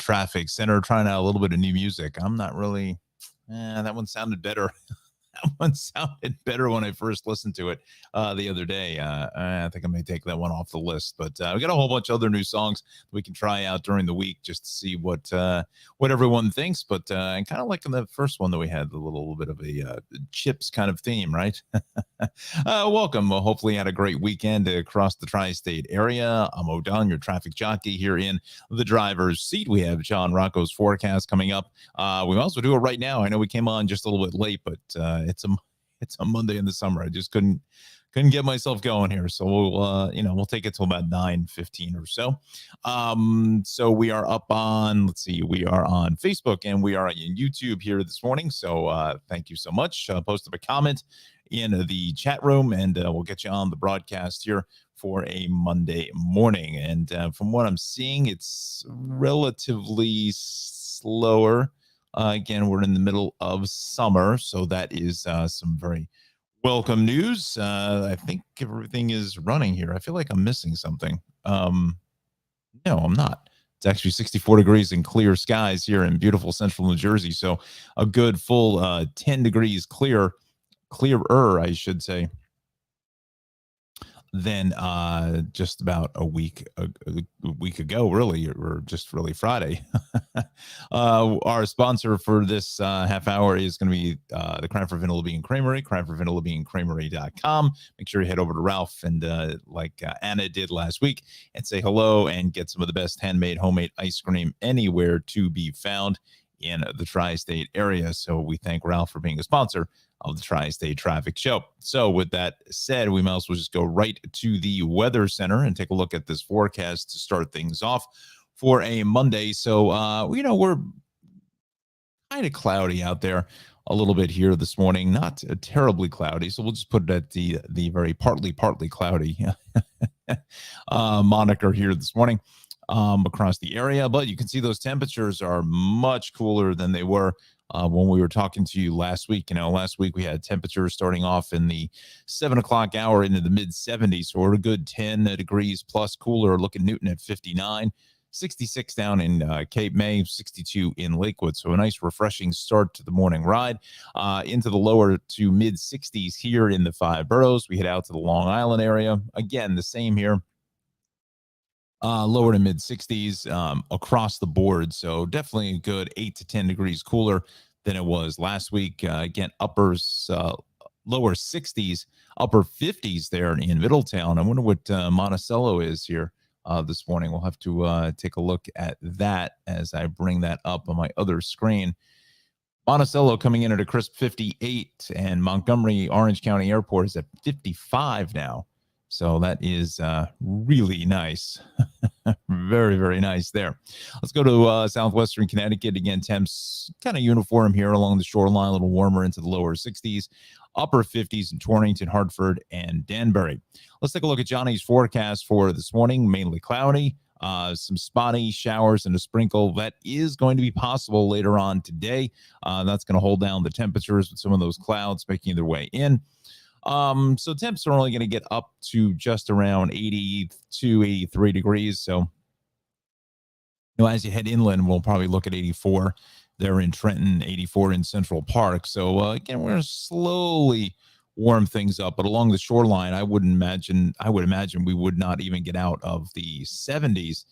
traffic center, trying out a little bit of new music. I'm not really, that one sounded better. That one sounded better when I first listened to it the other day. I think I may take that one off the list. But we got a whole bunch of other new songs we can try out during the week just to see what everyone thinks. But and kind of like in the first one that we had, a little bit of a chips kind of theme, right? Welcome. Hopefully, you had a great weekend across the tri-state area. I'm O'Donnell, your traffic jockey here in the driver's seat. We have Jon Rocco's forecast coming up. We might also do it right now. I know we came on just a little bit late, but it's a Monday in the summer. I just couldn't get myself going here. So we'll take it till about 9:15 or so. So we are up on, we are on Facebook and we are on YouTube here this morning. So thank you so much. Post up a comment in the chat room and we'll get you on the broadcast here for a Monday morning. And from what I'm seeing, it's relatively slower. Again, we're in the middle of summer, so that is some very welcome news. I think everything is running here. I feel like I'm missing something. No, I'm not. It's actually 64 degrees and clear skies here in beautiful central New Jersey. So a good full 10 degrees clearer, I should say, than just about a week ago, really, or just really Friday. Our sponsor for this half hour is going to be the Cranford Vanilla Bean Creamery, CranfordVanillaBeanCreamery.com. Make sure you head over to Ralph and like Anna did last week and say hello and get some of the best homemade ice cream anywhere to be found in the tri-state area. So we thank Ralph for being a sponsor of the Tri-State Traffic Show. So with that said, we might as well just go right to the Weather Center and take a look at this forecast to start things off for a Monday. So, we're kind of cloudy out there a little bit here this morning, not terribly cloudy. So we'll just put it at the very partly cloudy moniker here this morning across the area. But you can see those temperatures are much cooler than they were when we were talking to you last week. Last week we had temperatures starting off in the 7 o'clock hour into the mid 70s. So we're a good 10 degrees plus cooler. Look at Newton at 59, 66 down in Cape May, 62 in Lakewood. So a nice refreshing start to the morning ride into the lower to mid 60s here in the 5 boroughs. We head out to the Long Island area. Again, the same here. Lower to mid 60s across the board. So definitely a good 8 to 10 degrees cooler than it was last week. Again, lower 60s, upper 50s there in Middletown. I wonder what Monticello is here this morning. We'll have to take a look at that as I bring that up on my other screen. Monticello coming in at a crisp 58, and Montgomery Orange County Airport is at 55 now. So that is really nice. Very, very nice there. Let's go to southwestern Connecticut. Again, temps kind of uniform here along the shoreline, a little warmer into the lower 60s, upper 50s in Torrington, Hartford, and Danbury. Let's take a look at Johnny's forecast for this morning. Mainly cloudy, some spotty showers and a sprinkle. That is going to be possible later on today. That's going to hold down the temperatures with some of those clouds making their way in. So temps are only going to get up to just around 82, 83 degrees. So, as you head inland, we'll probably look at 84 there in Trenton, 84 in Central Park. So, again, we're going to slowly warm things up. But along the shoreline, I would imagine we would not even get out of the 70s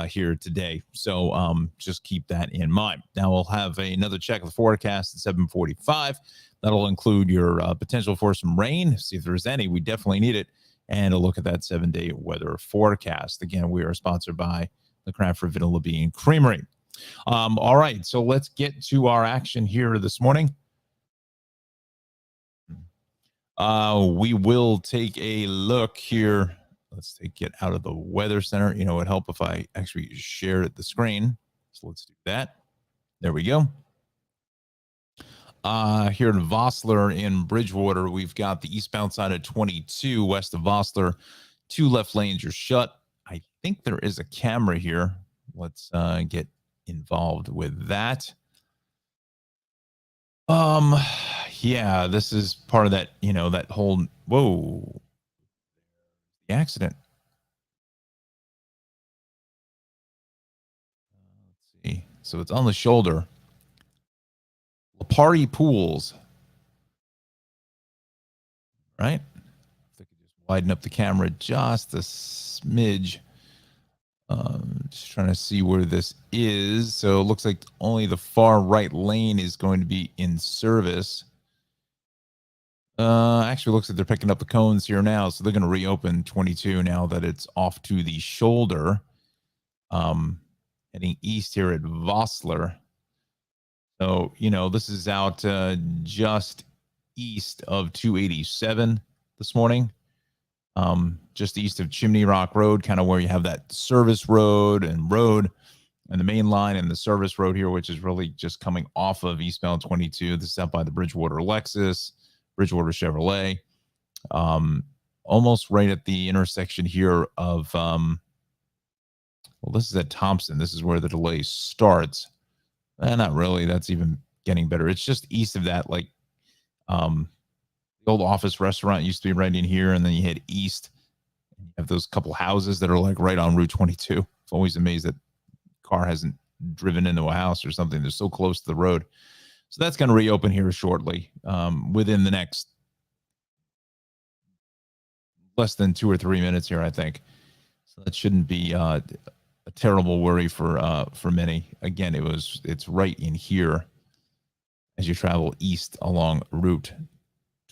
here today. So just keep that in mind. Now we'll have another check of the forecast at 7:45. That'll include your potential for some rain. See if there's any. We definitely need it. And a look at that 7-day weather forecast. Again, we are sponsored by the Cranford Vanilla Bean Creamery. All right, so let's get to our action here this morning. We will take a look here. Let's get out of the Weather Center. It would help if I actually shared the screen. So let's do that. There we go. Here in Vossler in Bridgewater, we've got the eastbound side of 22 west of Vossler. 2 left lanes are shut. I think there is a camera here. Let's get involved with that. Yeah, this is part of that, that whole, whoa, the accident. Let's So it's on the shoulder. Lapari Pools, right? If I could just widen up the camera just a smidge. Just trying to see where this is. So it looks like only the far right lane is going to be in service. Actually looks like they're picking up the cones here now, so they're going to reopen 22 now that it's off to the shoulder. Heading east here at Vossler. So, this is out just east of 287 this morning. Just east of Chimney Rock Road, kind of where you have that service road and the main line and the service road here, which is really just coming off of eastbound 22. This is out by the Bridgewater Lexus, Bridgewater Chevrolet. Almost right at the intersection here of, this is at Thompson. This is where the delay starts. Not really. That's even getting better. It's just east of that, like the old office restaurant used to be right in here, and then you head east. You have those couple houses that are like right on Route 22. I'm always amazed that car hasn't driven into a house or something. They're so close to the road. So that's going to reopen here shortly, within the next less than 2 or 3 minutes here, I think. So that shouldn't be a terrible worry for many. Again, it's right in here as you travel east along Route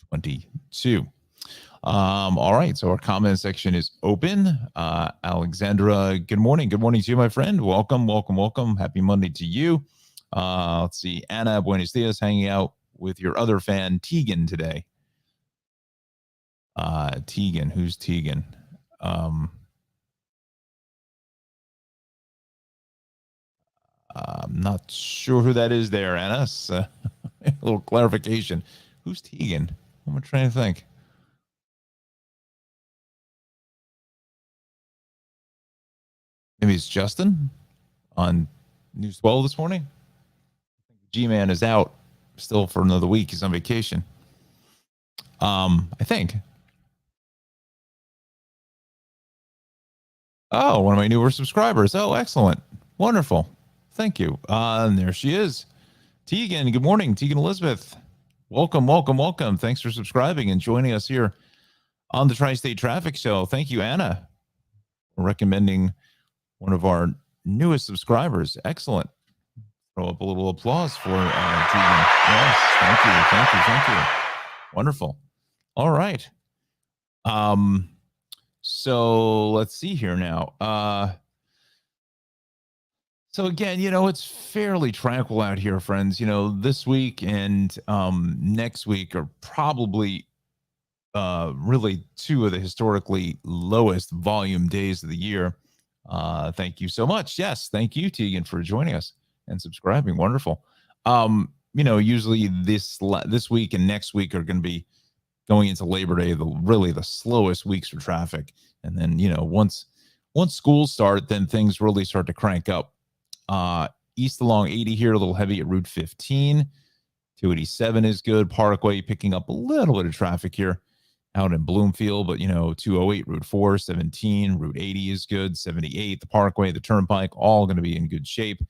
22. All right, so our comment section is open. Alexandra, good morning. Good morning to you, my friend. Welcome. Happy Monday to you. Let's see. Anna, buenos dias, hanging out with your other fan, Tegan, today. Tegan, who's Tegan? I'm not sure who that is there, Anna. So, a little clarification. Who's Tegan? I'm trying to think. Maybe it's Justin on News 12 this morning. G-Man is out still for another week. He's on vacation. I think. Oh, one of my newer subscribers. Oh, excellent. Wonderful. Thank you. And there she is. Tegan, good morning. Tegan Elizabeth. Welcome. Thanks for subscribing and joining us here on the Tri-State Traffic Show. Thank you, Anna, for recommending one of our newest subscribers. Excellent. Throw up a little applause for Tegan. Yes, thank you. Wonderful. All right. So let's see here now. So again, it's fairly tranquil out here, friends. This week and next week are probably really two of the historically lowest volume days of the year. Thank you so much. Yes, thank you, Tegan, for joining us and subscribing. Wonderful. Usually this week and next week are going to be going into Labor Day, really the slowest weeks for traffic. And then, once schools start, then things really start to crank up. East along 80 here, a little heavy at Route 15. 287 is good. Parkway picking up a little bit of traffic here out in Bloomfield, but 208, Route 4, 17, Route 80 is good. 78, the Parkway, the Turnpike, all going to be in good shape.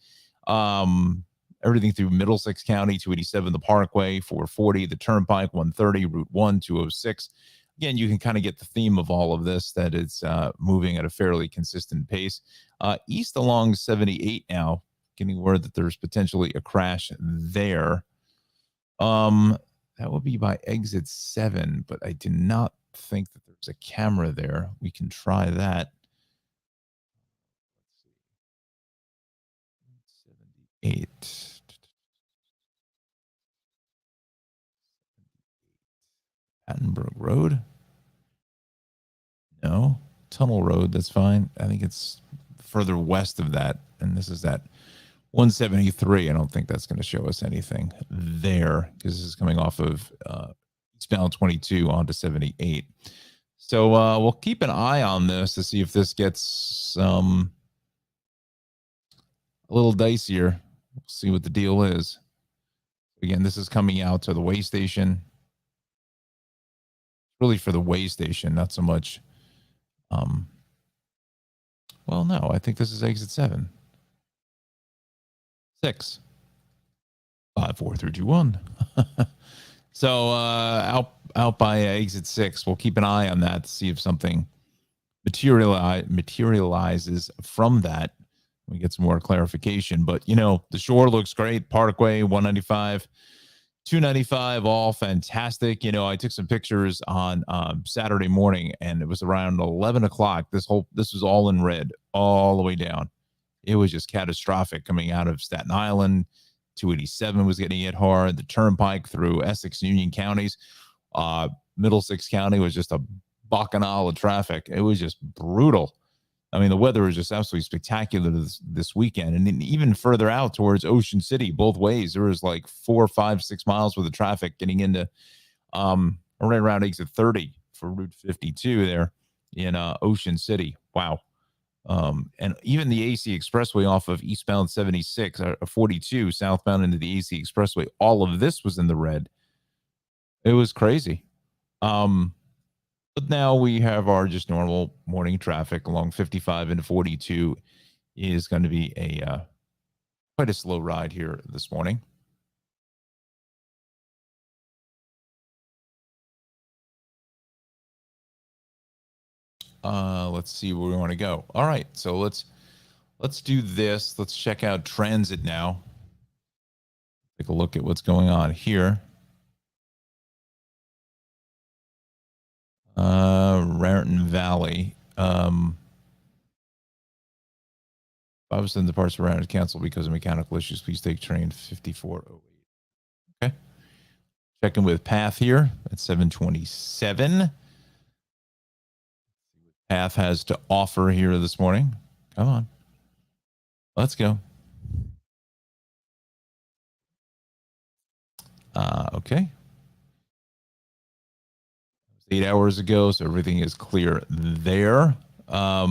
Everything through Middlesex County, 287, the Parkway, 440, the Turnpike, 130, Route 1, 206. Again, you can kind of get the theme of all of this, that it's moving at a fairly consistent pace. East along 78 now, getting word that there's potentially a crash there. That would be by exit 7, but I do not think that there's a camera there. We can try that. 78. Attenborough Road? No. Tunnel Road, that's fine. I think it's further west of that, and this is at 173. I don't think that's going to show us anything there because this is coming off of eastbound 22 onto 78. So we'll keep an eye on this to see if this gets a little dicier. We'll see what the deal is. Again, this is coming out to the way station. Really for the way station, not so much. Well, no, I think this is exit 7. 6, 5, 4, 3, 2, 1. So out by exit 6. We'll keep an eye on that to see if something materializes from that. We get some more clarification. But, the shore looks great. Parkway, 195, 295, all fantastic. I took some pictures on Saturday morning, and it was around 11 o'clock. This was all in red all the way down. It was just catastrophic coming out of Staten Island. 287 was getting hit hard. The turnpike through Essex and Union counties. Middlesex County was just a bacchanal of traffic. It was just brutal. I mean, the weather was just absolutely spectacular this weekend. And then even further out towards Ocean City, both ways, there was like 4, 5, 6 miles worth of traffic getting into right around exit 30 for Route 52 there in Ocean City. Wow. And even the AC Expressway off of eastbound 76, 42, southbound into the AC Expressway, all of this was in the red. It was crazy. But now we have our just normal morning traffic along 55 into 42 is going to be a quite a slow ride here this morning. Let's see where we want to go. All right, so let's do this. Let's check out transit now. Take a look at what's going on here. Raritan Valley. I was in the parts of Raritan canceled because of mechanical issues. Please take train 5408. Okay. Checking with Path here at 727. Path has to offer here this morning. Come on. Let's go. Okay. 8 hours ago, so everything is clear there. All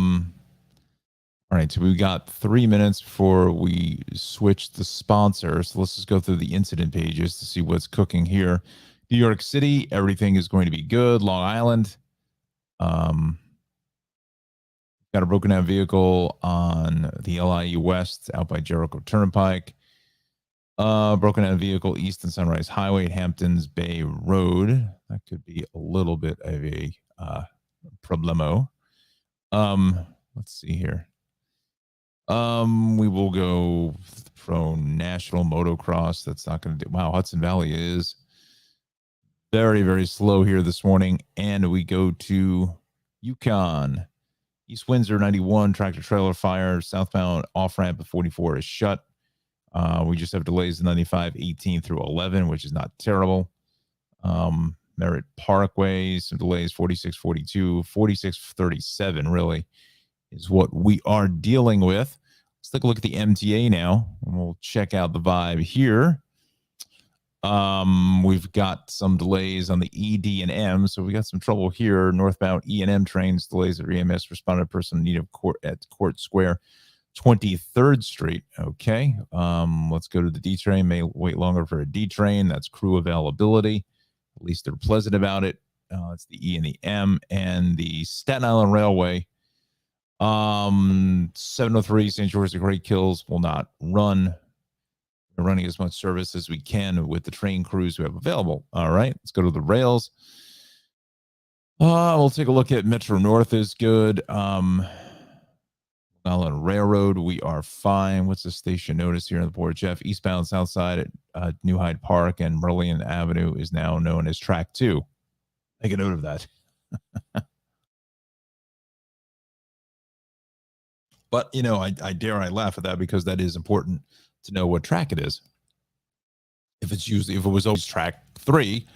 right, so we got 3 minutes before we switch the sponsor. So let's just go through the incident pages to see what's cooking here. New York City, everything is going to be good. Long Island, got a broken down vehicle on the LIE West out by Jericho Turnpike. Broken down vehicle east and Sunrise Highway at Hamptons Bay Road. That could be a little bit of a problemo. Let's see here. We will go pro National Motocross. That's not going to do. Wow, Hudson Valley is very, very slow here this morning. And we go to Yukon. East Windsor 91, tractor trailer fire. Southbound off ramp at 44 is shut. We just have delays in 95, 18 through 11, which is not terrible. Merritt Parkway, some delays, 46, 42, 46, 37 really is what we are dealing with. Let's take a look at the MTA now, and we'll check out the vibe here. We've got some delays on the ED and M, so we got some trouble here. Northbound E and M trains, delays at EMS responded person in need of court at Court Square, 23rd Street. Okay. Let's go to the D train. May wait longer for a D train. That's crew availability. At least they're pleasant about it. It's the E and the M. And the Staten Island Railway. 703 St. George the Great Kills will not run. We're running as much service as we can with the train crews we have available. All right. Let's go to the rails. We'll take a look at Metro North is good. On Railroad, we are fine. What's the station notice here on the board, Jeff? Eastbound South Side at New Hyde Park and Merlion Avenue is now known as Track 2. Make a note of that. But, I dare I laugh at that because that is important to know what track it is. If it was always Track 3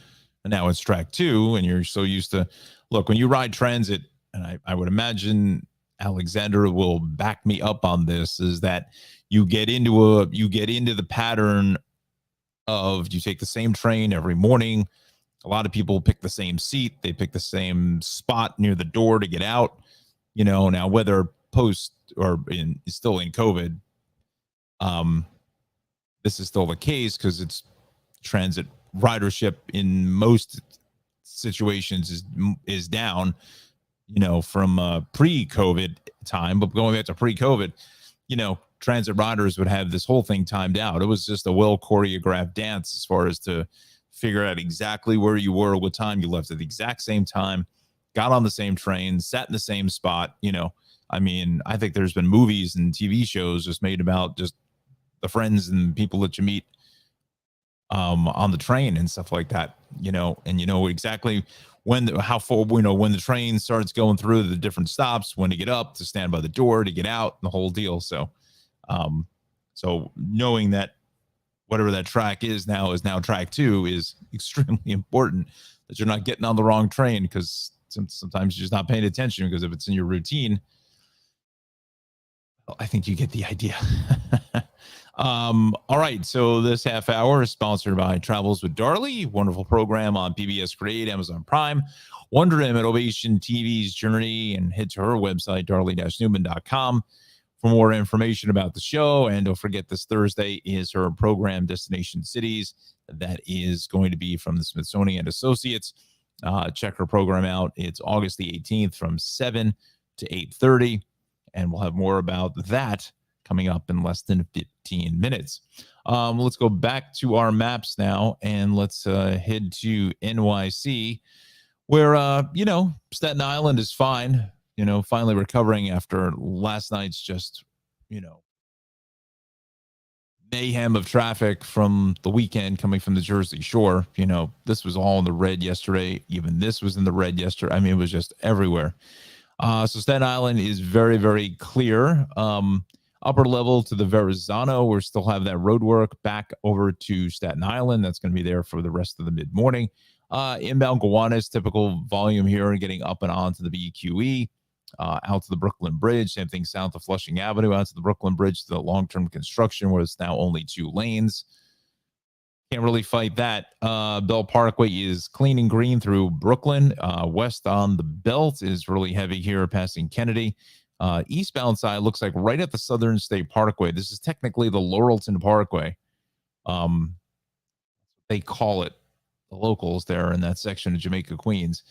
and now it's Track 2 and you're so used to, look, when you ride transit, and I would imagine Alexander will back me up on this, is that you get into the pattern of you take the same train every morning. A lot of people pick the same seat. They pick the same spot near the door to get out. Now whether post or still in COVID, this is still the case because it's transit ridership in most situations is down, from pre-COVID time. But going back to pre-COVID, transit riders would have this whole thing timed out. It was just a well choreographed dance as far as to figure out exactly where you were, what time you left at the exact same time, got on the same train, sat in the same spot. I mean, I think there's been movies and TV shows just made about just the friends and people that you meet on the train and stuff like that, and exactly how far, when the train starts going through the different stops, when to get up, to stand by the door, to get out, the whole deal. So knowing that whatever that track is now track 2 is extremely important, that you're not getting on the wrong train, because sometimes you're just not paying attention, because if it's in your routine, well, I think you get the idea. All right. So this half hour is sponsored by Travels with Darley, wonderful program on PBS Create, Amazon Prime. Wonder at Ovation TV's journey, and head to her website, darley-newman.com, for more information about the show. And don't forget, this Thursday is her program, Destination Cities. That is going to be from the Smithsonian Associates. Check her program out. It's August the 18th from 7 to 8:30. And we'll have more about that coming up in less than 15 minutes. Let's go back to our maps now, and let's head to NYC, where, Staten Island is fine, finally recovering after last night's just, mayhem of traffic from the weekend coming from the Jersey Shore. This was all in the red yesterday. Even this was in the red yesterday. I mean, it was just everywhere. So Staten Island is very, very clear. Upper level to the Verrazano, we still have that road work back over to Staten Island. That's going to be there for the rest of the mid-morning. Inbound Gowanus, typical volume here, getting up and onto the BQE, out to the Brooklyn Bridge. Same thing south of Flushing Avenue, out to the Brooklyn Bridge, to the long-term construction, where it's now only 2 lanes. Can't really fight that. Bell Parkway is clean and green through Brooklyn. West on the belt is really heavy here, passing Kennedy. Eastbound side looks like right at the Southern State Parkway. This is technically the Laurelton Parkway. They call it, the locals there in that section of Jamaica, Queens.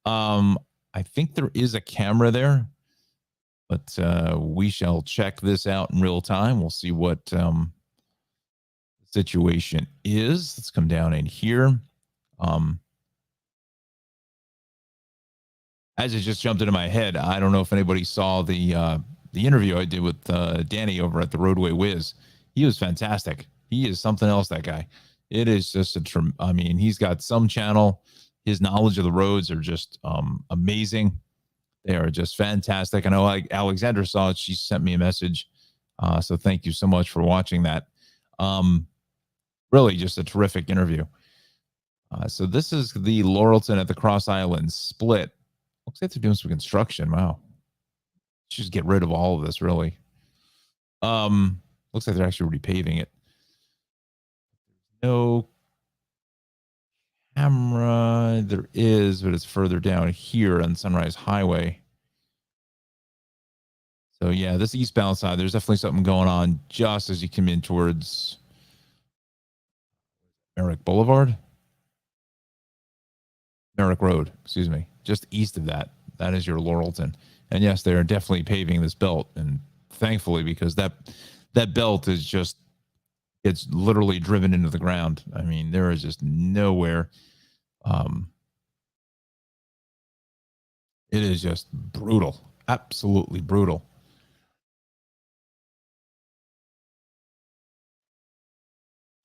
I think there is a camera there, but we shall check this out in real time. We'll see what the situation is. Let's come down in here. As it just jumped into my head, I don't know if anybody saw the interview I did with Danny over at the Roadway Whiz. He was fantastic. He is something else, that guy. It is just he's got some channel. His knowledge of the roads are just amazing. They are just fantastic. I know Alexandra saw it. She sent me a message. So thank you so much for watching that. Really just a terrific interview. So this is the Laurelton at the Cross Islands split. Looks like they're doing some construction. Wow. Just get rid of all of this, really. Looks like they're actually repaving it. No camera. There is, but it's further down here on Sunrise Highway. So yeah, this eastbound side, there's definitely something going on just as you come in towards Merrick Boulevard. Merrick Road, excuse me. Just east of that. That is your Laurelton. And yes, they are definitely paving this belt. And thankfully, because that belt is just, it's literally driven into the ground. I mean, there is just nowhere. It is just brutal. Absolutely brutal.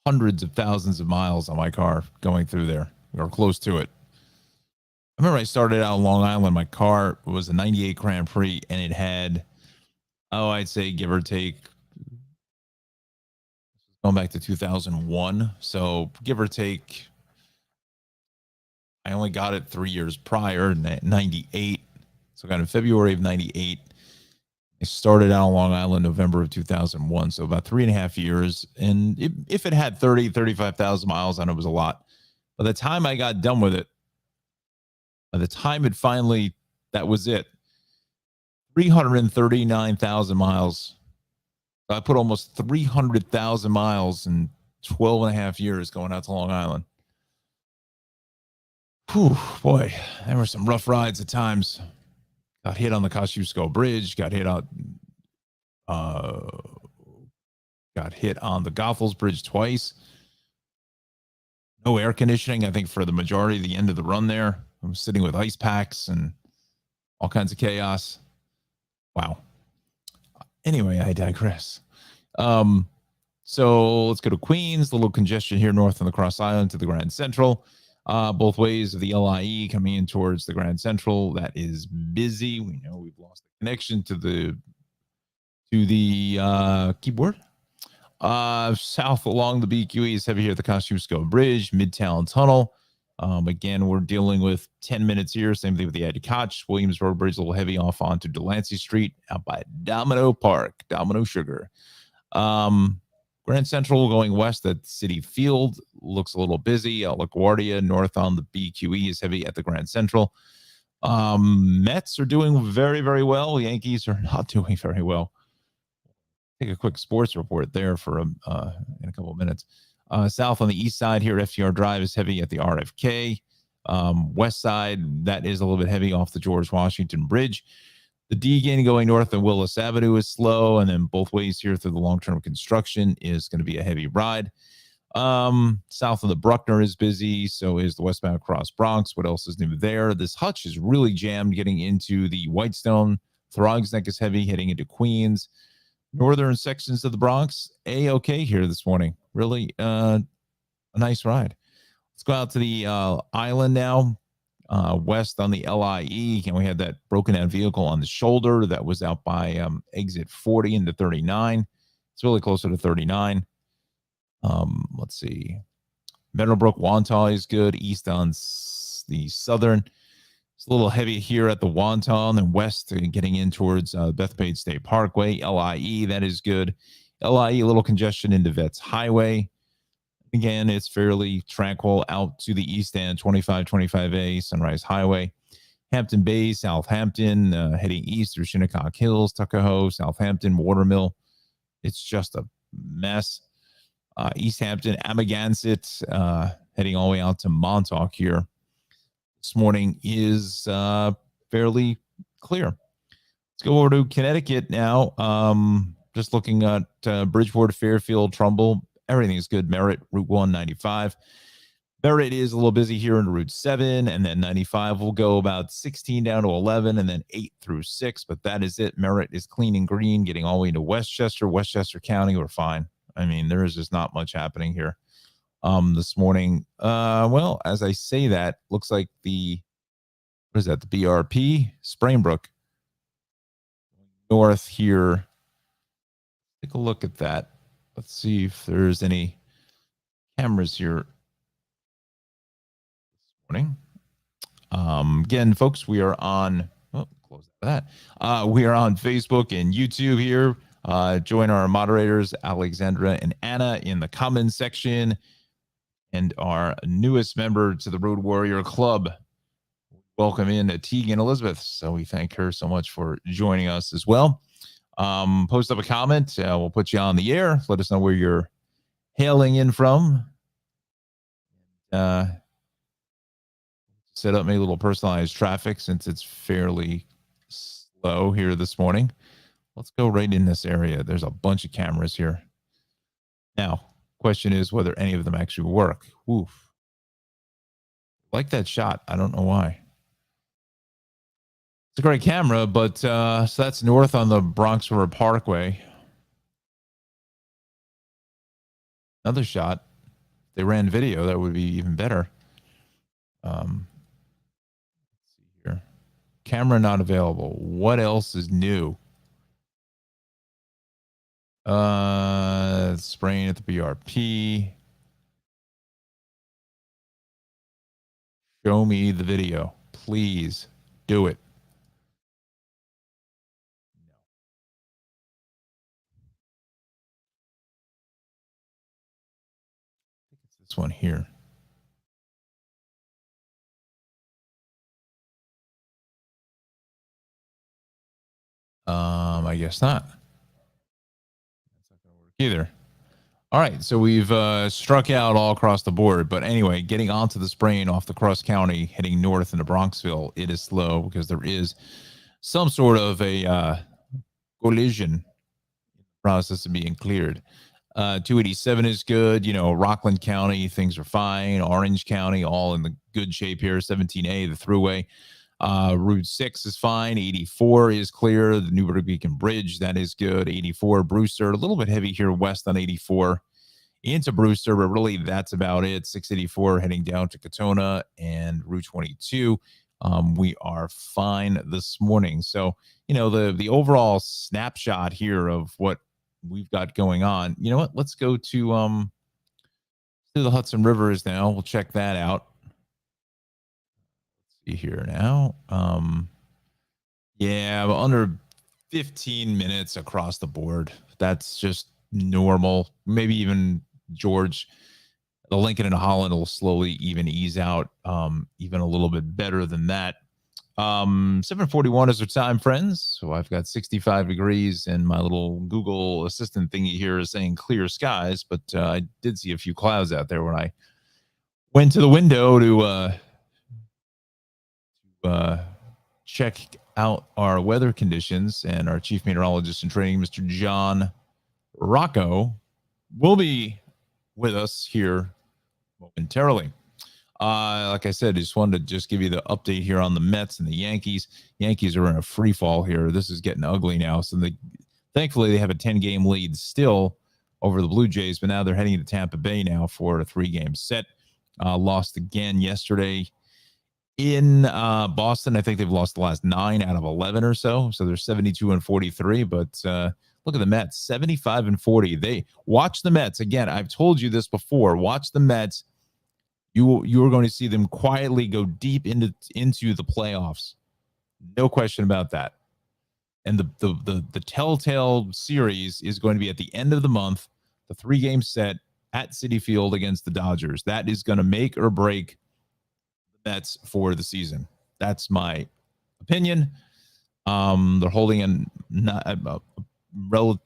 Hundreds of thousands of miles on my car going through there, or close to it. I remember I started out on Long Island. My car was a 98 Grand Prix, and it had, I'd say give or take, going back to 2001. So give or take, I only got it 3 years prior, 98. So I got it in February of 98. I started out on Long Island November of 2001. So about 3.5 years. And if it had 35,000 miles on it, was a lot. By the time I got done with it, by the time it finally, that was it. 339,000 miles. I put almost 300,000 miles in 12.5 years going out to Long Island. Whew, boy, there were some rough rides at times. Got hit on the Kosciuszko Bridge. Got hit out got hit on the Goethals Bridge twice. No air conditioning, I think, for the majority of the end of the run there. I was sitting with ice packs and all kinds of chaos. Wow. Anyway, I digress. So let's go to Queens. A little congestion here north on the Cross Island to the Grand Central. Both ways of the LIE coming in towards the Grand Central. That is busy. We know we've lost the connection to the keyboard. South along the BQE is heavy here at the Kosciuszko Bridge, Midtown Tunnel. Again, we're dealing with 10 minutes here. Same thing with the Eddie Koch. Williams Road Bridge a little heavy off onto Delancey Street out by Domino Park, Domino Sugar. Grand Central going west at City Field looks a little busy. LaGuardia north on the BQE is heavy at the Grand Central. Mets are doing very, very well. Yankees are not doing very well. Take a quick sports report there for in a couple of minutes. South on the east side here, FDR Drive is heavy at the RFK. West side, that is a little bit heavy off the George Washington Bridge. The Deegan going north on Willis Avenue is slow, and then both ways here through the long-term construction is going to be a heavy ride. South of the Bruckner is busy, so is the westbound Cross Bronx. What else is new there? This Hutch is really jammed getting into the Whitestone. Throgs Neck is heavy heading into Queens. Northern sections of the Bronx, A-okay here this morning. Really a nice ride. Let's go out to the island now. West on the LIE, and we had that broken down vehicle on the shoulder that was out by exit 40 into 39. It's really closer to 39. Let's see. Meadowbrook Wantagh is good. East on the southern. It's a little heavy here at the Wantagh and west getting in towards Bethpage State Parkway. LIE, that is good. LIE, a little congestion into Vets Highway. Again, it's fairly tranquil out to the east end, 2525A, Sunrise Highway. Hampton Bay, Southampton, heading east through Shinnecock Hills, Tuckahoe, Southampton, Watermill. It's just a mess. East Hampton, Amagansett, heading all the way out to Montauk here. This morning is fairly clear. Let's go over to Connecticut now. Just looking at Bridgeport, Fairfield, Trumbull. Everything is good. Merritt, Route 195. Merritt is a little busy here in Route 7, and then 95 will go about 16 down to 11, and then 8 through 6, but that is it. Merritt is clean and green, getting all the way to Westchester County. We're fine. I mean, there is just not much happening here this morning. Well, as I say that, looks like the BRP? Sprainbrook. North here. Take a look at that. Let's see if there's any cameras here this morning. Again, folks, we are on. Oh, close that. We are on Facebook and YouTube here. Join our moderators, Alexandra and Anna, in the comments section, and our newest member to the Road Warrior Club. Welcome in Teagan Elizabeth. So we thank her so much for joining us as well. Post up a comment. We'll put you on the air. Let us know where you're hailing in from. Set up maybe a little personalized traffic since it's fairly slow here this morning. Let's go right in this area. There's a bunch of cameras here. Now, question is whether any of them actually work. Oof. Like that shot. I don't know why. It's a great camera, but so that's north on the Bronx River Parkway. Another shot. If they ran video, that would be even better. Let's see here. Camera not available. What else is new? Spraying at the BRP. Show me the video. Please do it. This one here. I guess not. That's not going to work either. All right, so we've struck out all across the board. But anyway, getting onto the spraying off the Cross County, heading north into Bronxville, it is slow because there is some sort of a collision process of being cleared. 287 is good. Rockland County, things are fine. Orange County, all in the good shape here. 17A, the thruway. Route 6 is fine. 84 is clear. The Newburgh Beacon Bridge, that is good. 84, Brewster, a little bit heavy here west on 84 into Brewster, but really that's about it. 684 heading down to Katona and Route 22. We are fine this morning. So, the overall snapshot here of what we've got going on. You know what? Let's go to the Hudson Rivers now. We'll check that out. Let's see here now. Yeah, under 15 minutes across the board. That's just normal. Maybe even George, the Lincoln and Holland will slowly even ease out, even a little bit better than that. 7:41 is our time, friends. So I've got 65 degrees, and my little Google Assistant thingy here is saying clear skies, but I did see a few clouds out there when I went to the window to check out our weather conditions. And our chief meteorologist in training, Mr. Jon Rocco, will be with us here momentarily. Like I said, I just wanted to just give you the update here on the Mets and the Yankees. Yankees are in a free fall here. This is getting ugly now. So thankfully they have a 10-game lead still over the Blue Jays, but now they're heading to Tampa Bay now for a 3-game set. Lost again yesterday in Boston. I think they've lost the last 9 out of 11 or so. So they're 72-43. But look at the Mets, 75-40. They watch the Mets again. I've told you this before. Watch the Mets. You are going to see them quietly go deep into the playoffs. No question about that. And the telltale series is going to be at the end of the month, the 3-game set at Citi Field against the Dodgers. That is going to make or break the Mets for the season. That's my opinion. They're holding a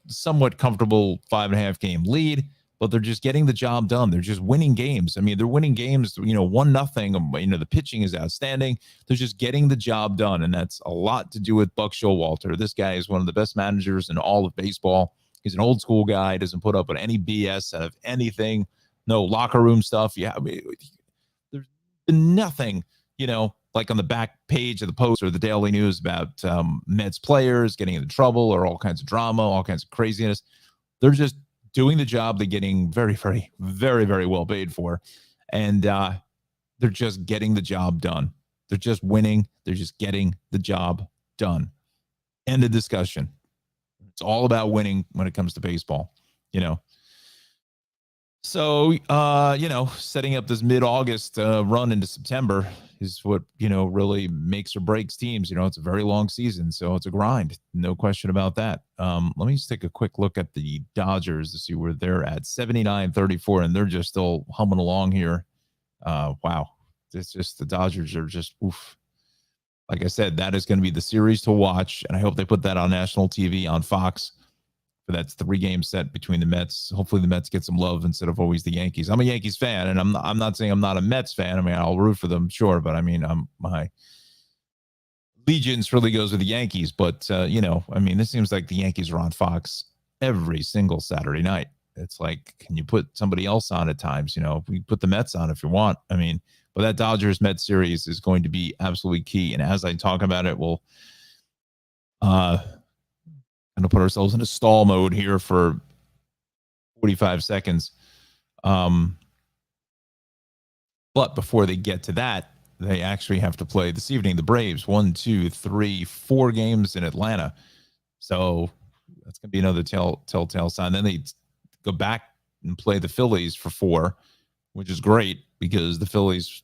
somewhat comfortable 5.5-game lead, but they're just getting the job done. They're just winning games. I mean, they're winning games, 1-0. The pitching is outstanding. They're just getting the job done. And that's a lot to do with Buck Showalter. This guy is one of the best managers in all of baseball. He's an old school guy, doesn't put up with any BS out of anything. No locker room stuff. Yeah. I mean, there's been nothing, like on the back page of the Post or the Daily News about Mets players getting into trouble or all kinds of drama, all kinds of craziness. They're just doing the job. They're getting very, very, very, very well paid for. And they're just getting the job done. They're just winning. They're just getting the job done. End of discussion. It's all about winning when it comes to baseball, So, setting up this mid-August run into September is what, really makes or breaks teams. It's a very long season, so it's a grind. No question about that. Let me just take a quick look at the Dodgers to see where they're at. 79-34, and they're just still humming along here. Wow. It's just the Dodgers are just, oof. Like I said, that is going to be the series to watch, and I hope they put that on national TV on Fox. That's 3-game set between the Mets. Hopefully the Mets get some love instead of always the Yankees. I'm a Yankees fan, and I'm not saying I'm not a Mets fan. I mean, I'll root for them, sure, but I mean, my allegiance really goes with the Yankees. But this seems like the Yankees are on Fox every single Saturday night. It's like, can you put somebody else on at times? We put the Mets on if you want. I mean, but that Dodgers Mets series is going to be absolutely key. And as I talk about it, we'll going to put ourselves in a stall mode here for 45 seconds. But before they get to that, they actually have to play this evening. The Braves, 1, 2, 3, 4 games in Atlanta. So that's going to be another telltale sign. Then they go back and play the Phillies for 4, which is great because the Phillies,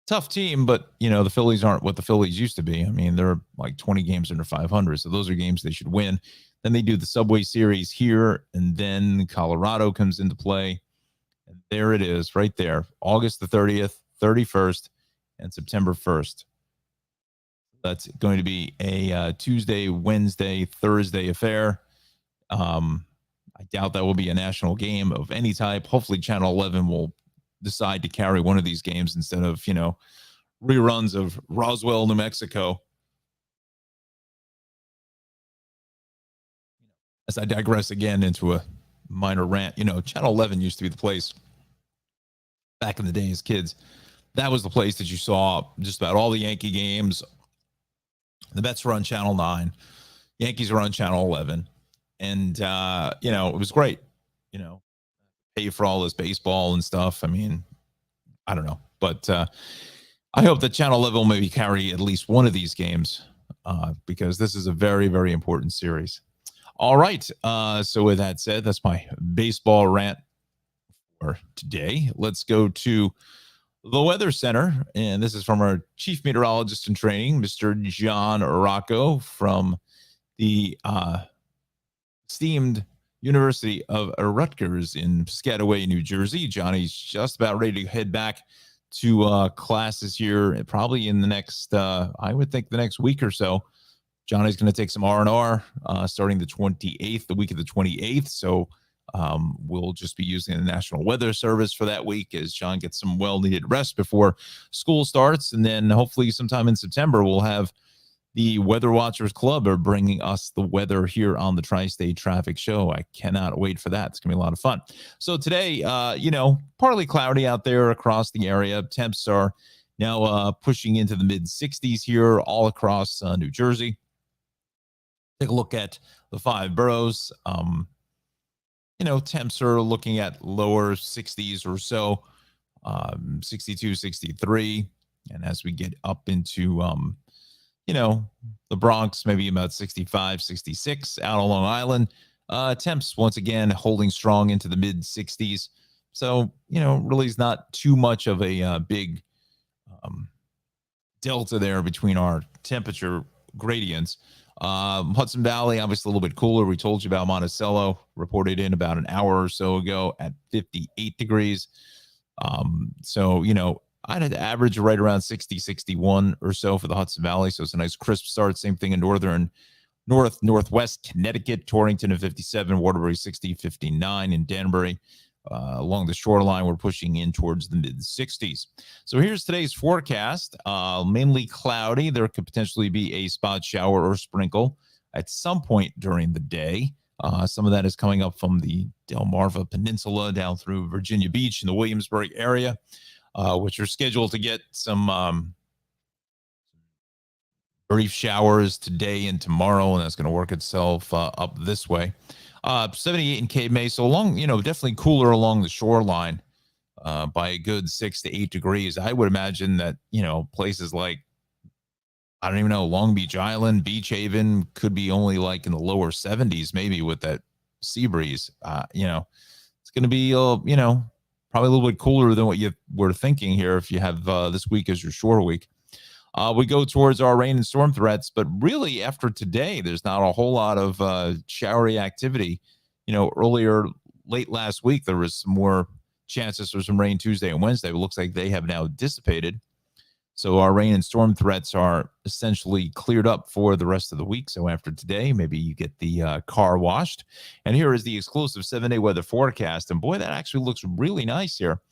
tough team, but the Phillies aren't what the Phillies used to be. I mean, they're like 20 games under 500, so those are games they should win. Then they do the Subway Series here, and then Colorado comes into play, and there it is, right there, August the 30th, 31st, and September 1st. That's going to be a Tuesday, Wednesday, Thursday affair. I doubt that will be a national game of any type. Hopefully, Channel 11 will decide to carry one of these games instead of, reruns of Roswell, New Mexico. As I digress again into a minor rant. Channel 11 used to be the place back in the day as kids. That was the place that you saw just about all the Yankee games. The Mets were on Channel 9. Yankees were on Channel 11. And, it was great. Pay for all this baseball and stuff. I mean, I don't know. But I hope that Channel 11 will maybe carry at least one of these games because this is a very, very important series. All right. So with that said, that's my baseball rant for today. Let's go to the Weather Center. And this is from our chief meteorologist in training, Mr. Jon Rocco from the esteemed University of Rutgers in Piscataway, New Jersey. Johnny's just about ready to head back to classes here, probably in the next, I would think the next week or so. Johnny's going to take some R&R starting the 28th, the week of the 28th. So we'll just be using the National Weather Service for that week as John gets some well-needed rest before school starts. And then hopefully sometime in September, we'll have the Weather Watchers Club are bringing us the weather here on the Tri-State Traffic Show. I cannot wait for that. It's going to be a lot of fun. So today, partly cloudy out there across the area. Temps are now pushing into the mid-60s here all across New Jersey. Take a look at the 5 boroughs. Temps are looking at lower 60s or so, 62, 63. And as we get up into the Bronx, maybe about 65, 66 out on Long Island. Temps, once again, holding strong into the mid 60s. So, really is not too much of a big delta there between our temperature gradients. Hudson Valley, obviously a little bit cooler. We told you about Monticello, reported in about an hour or so ago at 58 degrees. I'd have to average right around 60, 61 or so for the Hudson Valley. So it's a nice crisp start. Same thing in northwest Connecticut, Torrington at 57, Waterbury 60, 59 in Danbury. Along the shoreline, we're pushing in towards the mid 60s. So here's today's forecast. Mainly cloudy. There could potentially be a spot shower or sprinkle at some point during the day. Some of that is coming up from the Delmarva Peninsula down through Virginia Beach in the Williamsburg area. Which are scheduled to get some brief showers today and tomorrow, and that's going to work itself up this way. 78 in Cape May, so definitely cooler along the shoreline by a good 6 to 8 degrees. I would imagine that, places like, I don't even know, Long Beach Island, Beach Haven could be only like in the lower 70s, maybe with that sea breeze. It's going to be, probably a little bit cooler than what you were thinking here if you have this week as your shore week. We go towards our rain and storm threats, but really after today, there's not a whole lot of showery activity. Earlier, late last week, there was some more chances for some rain Tuesday and Wednesday. It looks like they have now dissipated. So our rain and storm threats are essentially cleared up for the rest of the week. So after today, maybe you get the car washed. And here is the exclusive 7-day weather forecast. And boy, that actually looks really nice here.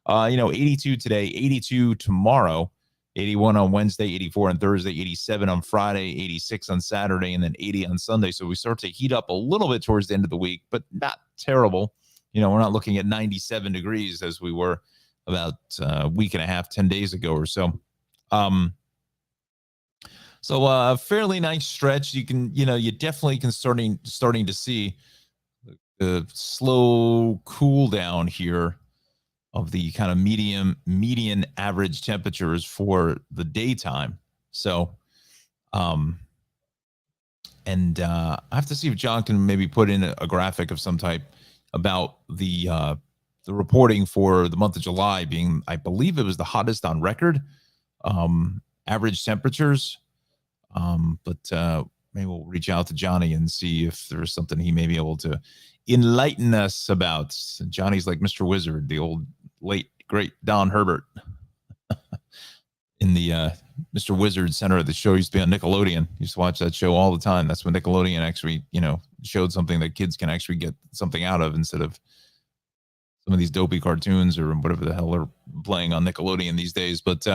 82 today, 82 tomorrow, 81 on Wednesday, 84 on Thursday, 87 on Friday, 86 on Saturday, and then 80 on Sunday. So we start to heat up a little bit towards the end of the week, but not terrible. We're not looking at 97 degrees as we were about a week and a half, 10 days ago or so. So a fairly nice stretch. You can, you definitely can starting to see the slow cool down here of the kind of median average temperatures for the daytime. So, I have to see if John can maybe put in a graphic of some type about the reporting for the month of July being, I believe it was the hottest on record. Average temperatures. But maybe we'll reach out to Johnny and see if there's something he may be able to enlighten us about. Johnny's like Mr. Wizard, the old late great Don Herbert in the Mr. Wizard center of the show. Used to be on Nickelodeon. Used to watch that show all the time. That's when Nickelodeon actually, showed something that kids can actually get something out of instead of some of these dopey cartoons or whatever the hell they're playing on Nickelodeon these days. But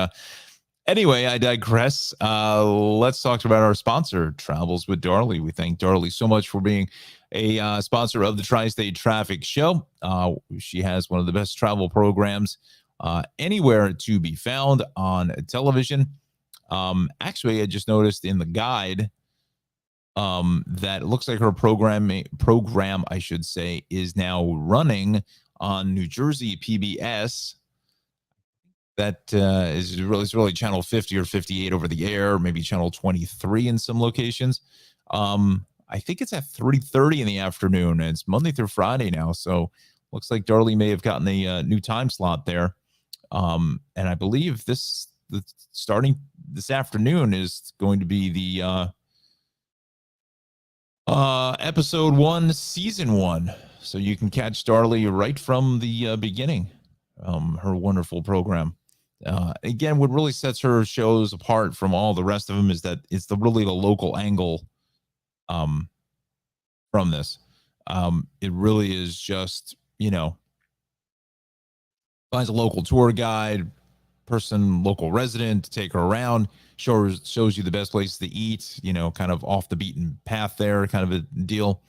anyway, I digress. Let's talk about our sponsor, Travels with Darley. We thank Darley so much for being a sponsor of the Tri-State Traffic Show. She has one of the best travel programs anywhere to be found on television. Actually, I just noticed in the guide that it looks like her program, I should say, is now running on New Jersey PBS. That is really channel 50 or 58 over the air, maybe channel 23 in some locations. I think it's at 3:30 in the afternoon. And it's Monday through Friday now, so looks like Darlie may have gotten a new time slot there. And I believe starting this afternoon is going to be the episode 1, season 1. So you can catch Darlie right from the beginning. Her wonderful program. Again, what really sets her shows apart from all the rest of them is that it's really the local angle from this. It really is just, finds a local tour guide, local resident to take her around, shows you the best places to eat, kind of off the beaten path there, kind of a deal.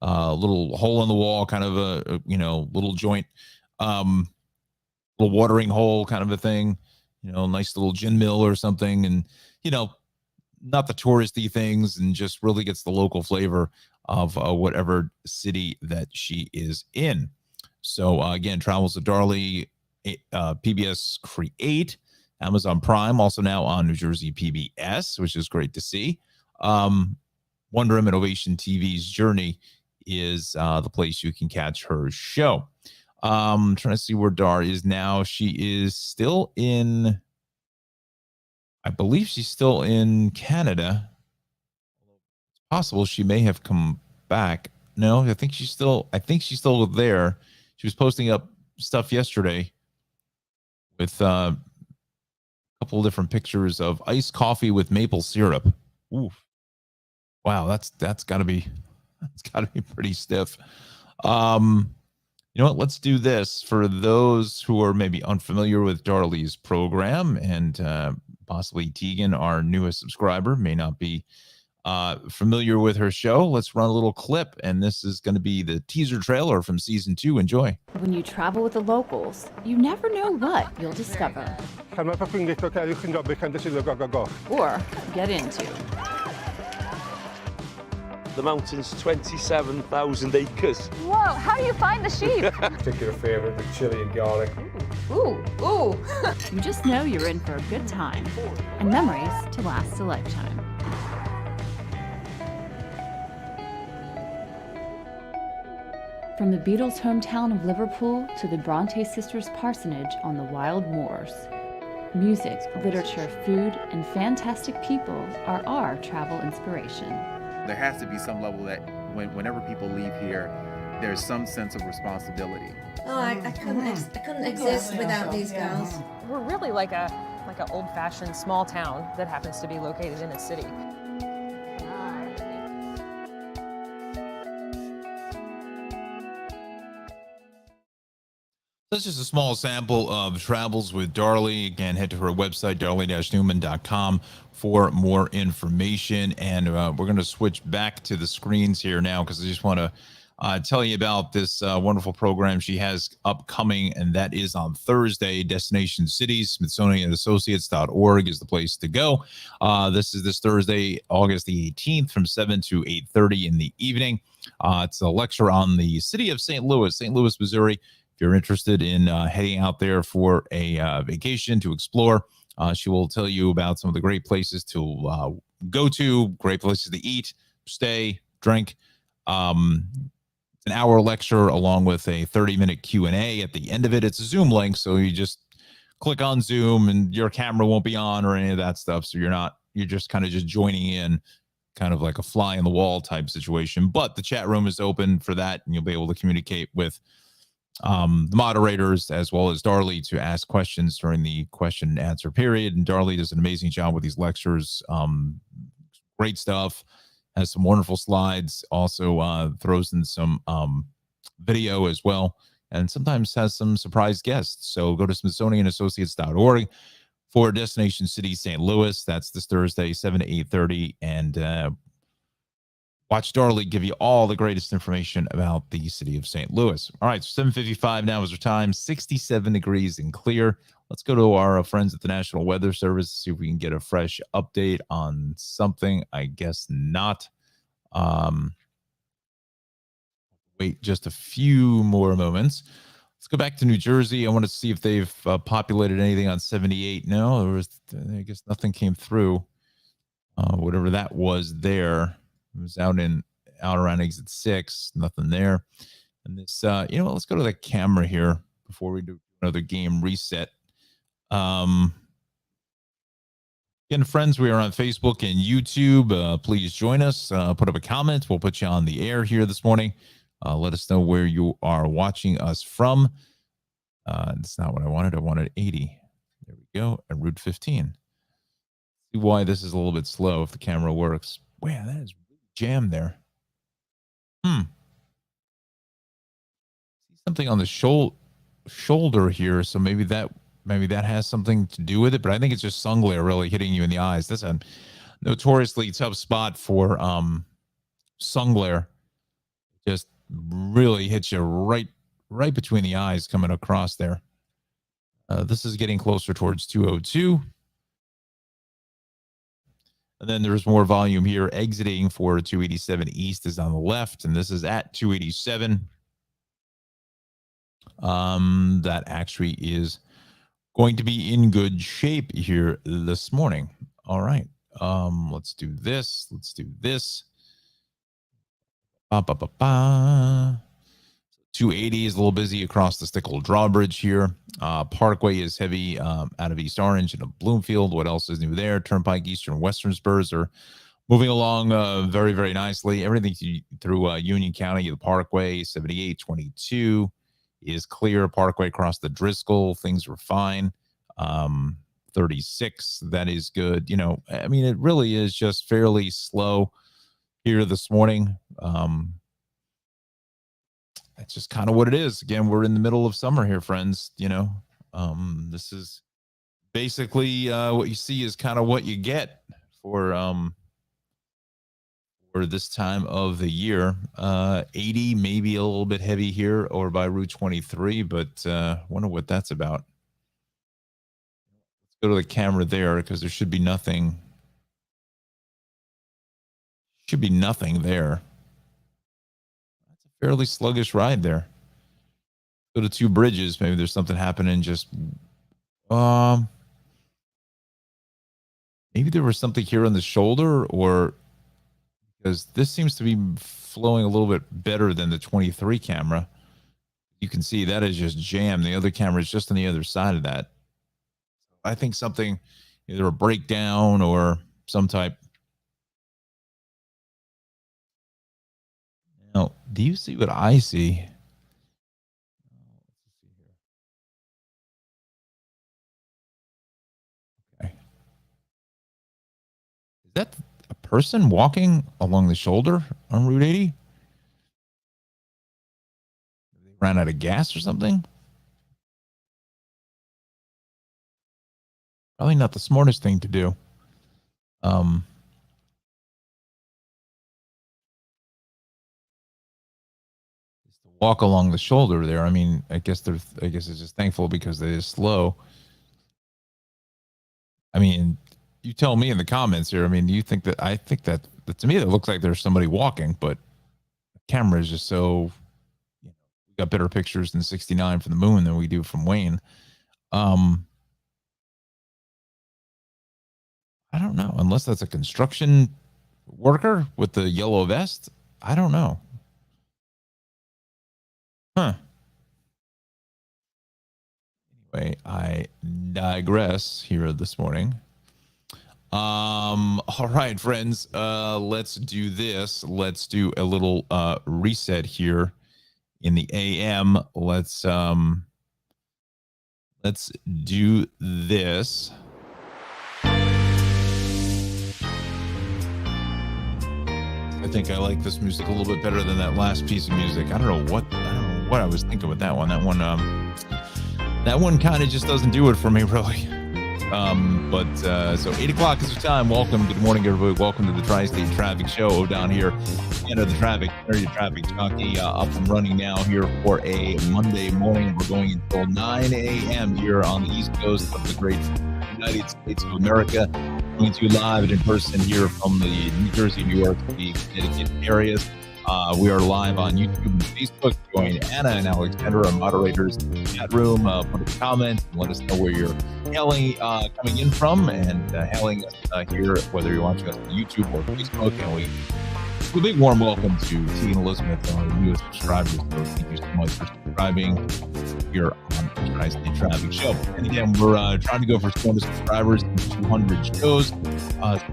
Little hole in the wall, kind of a little joint, little watering hole kind of a thing, nice little gin mill or something. And, not the touristy things, and just really gets the local flavor of whatever city that she is in. So again, Travels with Darlie, PBS Create, Amazon Prime, also now on New Jersey PBS, which is great to see. Wonder Innovation TV's Journey is the place you can catch her show. Trying to see where Dar is now. She is still in, I believe she's still in Canada. It's possible she may have come back. No, I think she's still there. She was posting up stuff yesterday with a couple of different pictures of iced coffee with maple syrup. Ooh. Wow, that's gotta be pretty stiff. You know what? Let's do this for those who are maybe unfamiliar with Darlie's program, and possibly Tegan, our newest subscriber, may not be familiar with her show. Let's run a little clip, and this is going to be the teaser trailer from season 2. Enjoy. When you travel with the locals, you never know what you'll discover or get into. The mountain's 27,000 acres. Whoa, how do you find the sheep? Particular favorite with chili and garlic. Ooh. You just know you're in for a good time and memories to last a lifetime. From the Beatles' hometown of Liverpool to the Bronte sisters' parsonage on the wild moors, music, literature, food, and fantastic people are our travel inspiration. There has to be some level that whenever people leave here, there's some sense of responsibility. Oh, I couldn't exist without these girls. We're really like a old-fashioned small town that happens to be located in a city. That's just a small sample of Travels with Darlie. Again, head to her website, darlie-newman.com, for more information. And we're going to switch back to the screens here now, because I just want to tell you about this wonderful program she has upcoming, and that is on Thursday. Destination Cities, SmithsonianAssociates.org is the place to go. This is this Thursday, August the 18th, from 7 to 8:30 in the evening. It's a lecture on the city of St. Louis, Missouri. If you're interested in heading out there for a vacation to explore, she will tell you about some of the great places to go to, great places to eat, stay, drink. It's an hour lecture along with a 30-minute Q&A at the end of it. It's a Zoom link, so you just click on Zoom and your camera won't be on or any of that stuff. So you're just kind of just joining in, kind of like a fly on the wall type situation. But the chat room is open for that, and you'll be able to communicate with the moderators as well as Darlie to ask questions during the question and answer period. And Darlie does an amazing job with these lectures. Great stuff. Has some wonderful slides. Also throws in some video as well, and sometimes has some surprise guests. So go to SmithsonianAssociates.org for Destination City St. Louis. That's this Thursday, 7 to 8:30, and Watch Darley give you all the greatest information about the city of St. Louis. All right, so 7:55 now is our time, 67 degrees and clear. Let's go to our friends at the National Weather Service, see if we can get a fresh update on something. I guess not. Wait just a few more moments. Let's go back to New Jersey. I want to see if they've populated anything on 78. No, I guess nothing came through. Whatever that was there. It was out around exit 6. Nothing there. And this, let's go to the camera here before we do another game reset. Again, friends, we are on Facebook and YouTube. Please join us. Put up a comment. We'll put you on the air here this morning. Let us know where you are watching us from. That's not what I wanted. I wanted 80. There we go. At Route 15. See why this is a little bit slow if the camera works. Wow, that is jammed there. See something on the shoulder here. So maybe that has something to do with it. But I think it's just sun glare really hitting you in the eyes. That's a notoriously tough spot for sun glare. Just really hits you right between the eyes coming across there. This is getting closer towards 202. And then there's more volume here. Exiting for 287 East is on the left, and this is at 287. That actually is going to be in good shape here this morning. All right. Let's do this. 280 is a little busy across the Stickle Drawbridge here. Parkway is heavy out of East Orange and Bloomfield. What else is new there? Turnpike, Eastern, Western spurs are moving along very, very nicely. Everything through Union County, the Parkway, 7822 is clear. Parkway across the Driscoll, things were fine. 36, that is good. It really is just fairly slow here this morning. That's just kind of what it is. Again, we're in the middle of summer here, friends. This is basically what you see is kind of what you get for this time of the year. 80, maybe a little bit heavy here or by Route 23, but wonder what that's about. Let's go to the camera there because there should be nothing. Should be nothing there. That's a fairly sluggish ride there. Go to Two Bridges. Maybe there's something happening. Just maybe there was something here on the shoulder, or because this seems to be flowing a little bit better than the 23 camera. You can see that is just jammed. The other camera is just on the other side of that. I think something, either a breakdown or some type. Now, do you see what I see? Okay. Is that a person walking along the shoulder on Route 80? They ran out of gas or something? Probably not the smartest thing to do. Walk along the shoulder there. I mean, I guess it's just thankful because it is slow. I mean, you tell me in the comments here. I mean, do you think that? I think that to me, it looks like there's somebody walking, but the camera is just so. We got better pictures in 69 from the moon than we do from Wayne. I don't know, unless that's a construction worker with the yellow vest. I don't know. Huh. Anyway, I digress here this morning. All right, friends, let's do this. Let's do a little reset here in the AM. Let's do this. I think I like this music a little bit better than that last piece of music. I don't know what I was thinking with that one. That one kind of just doesn't do it for me, really. So 8 o'clock is the time. Welcome. Good morning, everybody. Welcome to the Tri-State Traffic Show down here. End of the traffic, area traffic jockey up and running now here for a Monday morning. We're going until 9 a.m. here on the East Coast of the great United States of America. Coming to you live and in person here from the New Jersey, New York, the Connecticut areas. We are live on YouTube and Facebook. Join Anna and Alexander, our moderators, in the chat room. Put a comment and let us know where you're hailing, coming in from, and hailing us here, whether you're watching us on YouTube or Facebook. And we a big warm welcome to T and Elizabeth, our newest subscribers. So thank you so much for subscribing here on the Tri-State Traffic Show. And again, we're trying to go for 200 subscribers and 200 shows.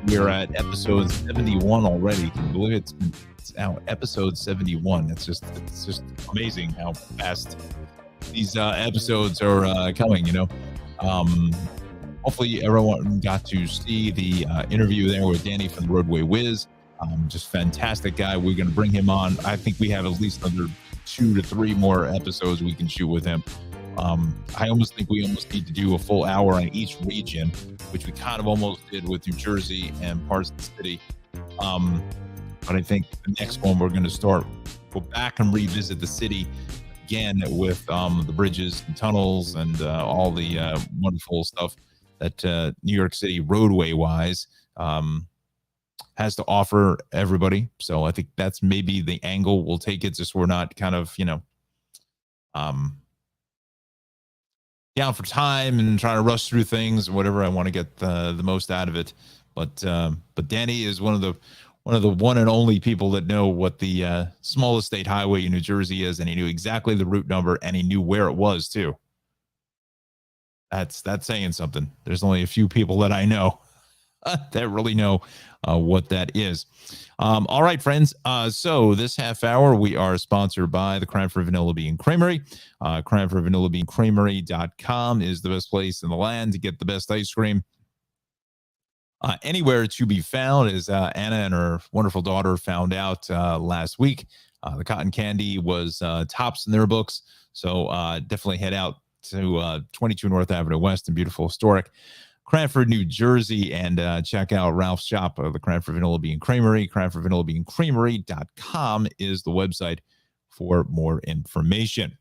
We're at episode 71 already. Can you believe it? It's now episode 71. It's just amazing how fast these episodes are coming, you know. Hopefully everyone got to see the interview there with Danny from the Roadway Wiz. Just fantastic guy. We're going to bring him on. I think we have at least another 2 to 3 more episodes we can shoot with him. I almost think we need to do a full hour on each region, which we kind of almost did with New Jersey and parts of the city. But I think the next one we're going to go back and revisit the city again with the bridges and tunnels and all the wonderful stuff that New York City roadway-wise has to offer everybody. So I think that's maybe the angle we'll take it, just we're not kind of, you know, down for time and trying to rush through things, whatever. I want to get the most out of it. But Danny is one of the one and only people that know what the smallest state highway in New Jersey is, and he knew exactly the route number, and he knew where it was too. That's saying something. There's only a few people that I know that really know what that is. All right, friends. So this half hour, we are sponsored by the Cranford Vanilla Bean Creamery. CranfordVanillaBeanCreamery.com is the best place in the land to get the best ice cream. Anywhere to be found, as Anna and her wonderful daughter found out last week. The cotton candy was tops in their books. So definitely head out to 22 North Avenue West in beautiful historic Cranford, New Jersey, and check out Ralph's shop, the Cranford Vanilla Bean Creamery. CranfordVanillaBeanCreamery.com is the website for more information.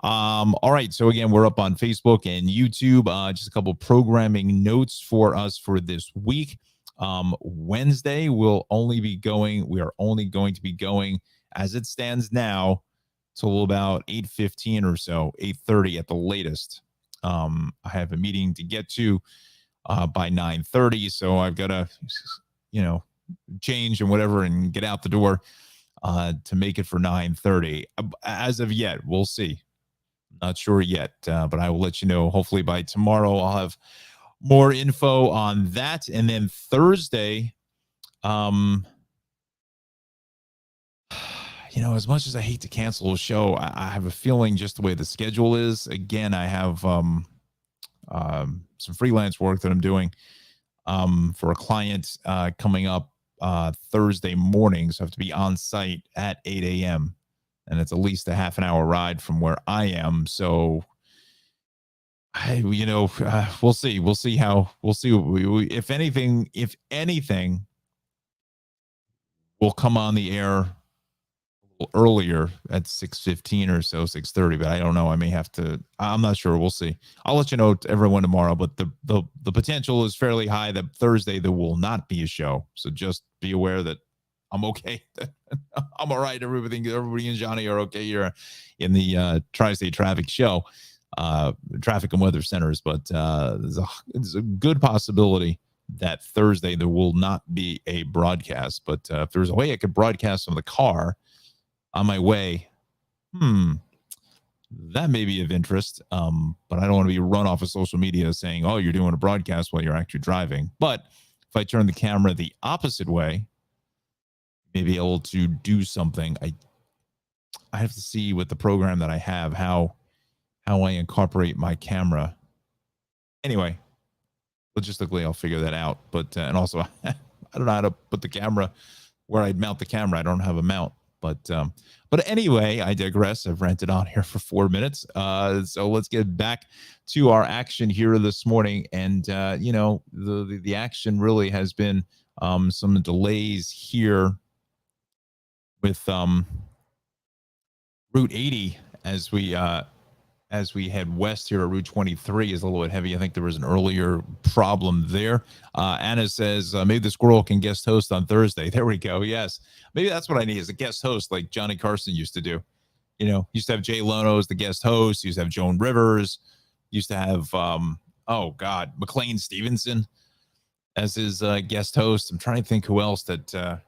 All right. So again, we're up on Facebook and YouTube. Just a couple programming notes for us for this week. Wednesday, we are only going to be going as it stands now till about 8:15 or so, 8:30 at the latest. I have a meeting to get to by 9:30, so I've got to, you know, change and whatever and get out the door to make it for 9:30. As of yet, we'll see. Not sure yet, but I will let you know. Hopefully by tomorrow, I'll have more info on that. And then Thursday, you know, as much as I hate to cancel a show, I have a feeling just the way the schedule is. Again, I have some freelance work that I'm doing for a client coming up Thursday morning. So I have to be on site at 8 a.m. And it's at least a half an hour ride from where I am. So, we'll see. We'll see if anything, we'll come on the air a little earlier at 6:15 or so, 6:30. But I don't know. I may have to. I'm not sure. We'll see. I'll let you know, everyone, tomorrow. But the potential is fairly high that Thursday there will not be a show. So just be aware that I'm okay. I'm all right. Everybody and Johnny are okay here in the Tri-State Traffic Show, traffic and weather centers. But there's a good possibility that Thursday there will not be a broadcast. But if there's a way I could broadcast from the car on my way, that may be of interest. But I don't want to be run off of social media saying, "Oh, you're doing a broadcast while you're actually driving." But if I turn the camera the opposite way, may be able to do something. I have to see with the program that I have how I incorporate my camera. Anyway, logistically, I'll figure that out. But and also, I don't know how to put the camera where I'd mount the camera. I don't have a mount. But anyway, I digress. I've ranted on here for 4 minutes. So let's get back to our action here this morning. And the action really has been some delays here with Route 80 as we head west here at Route 23 is a little bit heavy. I think there was an earlier problem there. Anna says, maybe the squirrel can guest host on Thursday. There we go. Yes. Maybe that's what I need is a guest host like Johnny Carson used to do. Used to have Jay Leno as the guest host. Used to have Joan Rivers. Used to have, McLean Stevenson as his guest host. I'm trying to think who else that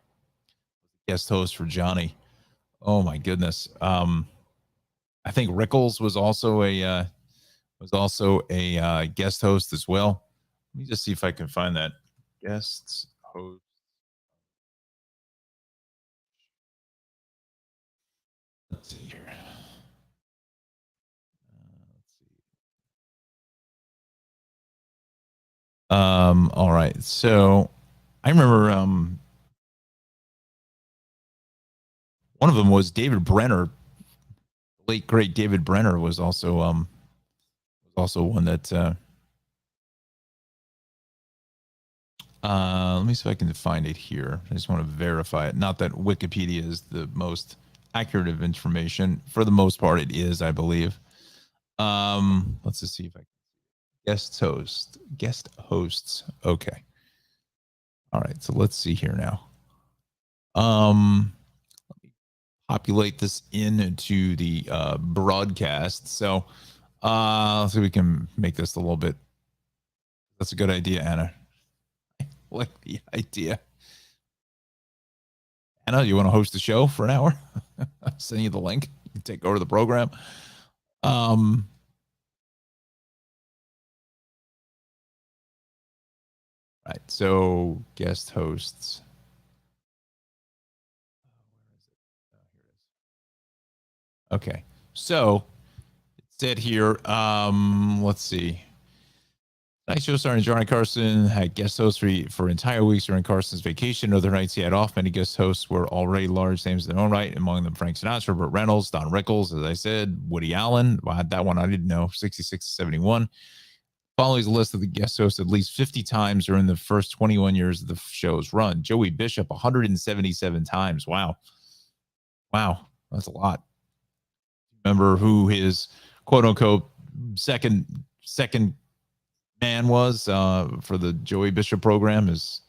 guest host for Johnny. Oh, my goodness. I think Rickles was also a guest host as well. Let me just see if I can find that guest host. Let's see here. All right. So I remember one of them was David Brenner. Late great David Brenner was also one that let me see if I can find it here. I just want to verify it. Not that Wikipedia is the most accurate of information. For the most part, it is, I believe. Let's just see if I can guest hosts. Okay. All right, so let's see here now. Let me populate this into the broadcast. So let's see if we can make this a little bit. That's a good idea, Anna. I like the idea. Anna, you want to host the show for an hour? I'll send you the link. You can take over the program. Right. So guest hosts. Okay. So it said here, let's see. Night show starring Johnny Carson had guest hosts for entire weeks during Carson's vacation. Other nights he had off. Many guest hosts were already large names in their own right, among them Frank Sinatra, Burt Reynolds, Don Rickles, as I said, Woody Allen. Wow, that one I didn't know, 66 to 71. Following a list of the guest hosts at least 50 times during the first 21 years of the show's run. Joey Bishop, 177 times. Wow. That's a lot. Remember who his quote unquote second man was for the Joey Bishop program, his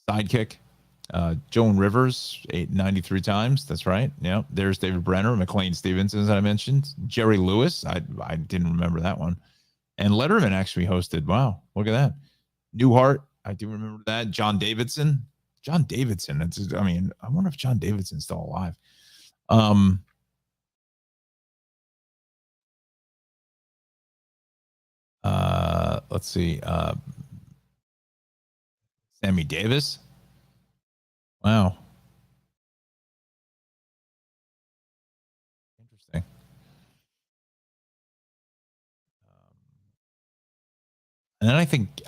sidekick. Joan Rivers, 93 times. That's right. Yeah. There's David Brenner, McLean Stevenson, as I mentioned. Jerry Lewis. I didn't remember that one. And Letterman actually hosted. Wow. Look at that. Newhart. I do remember that. John Davidson. I wonder if John Davidson's still alive. Let's see. Sammy Davis. Wow. Interesting. And then I think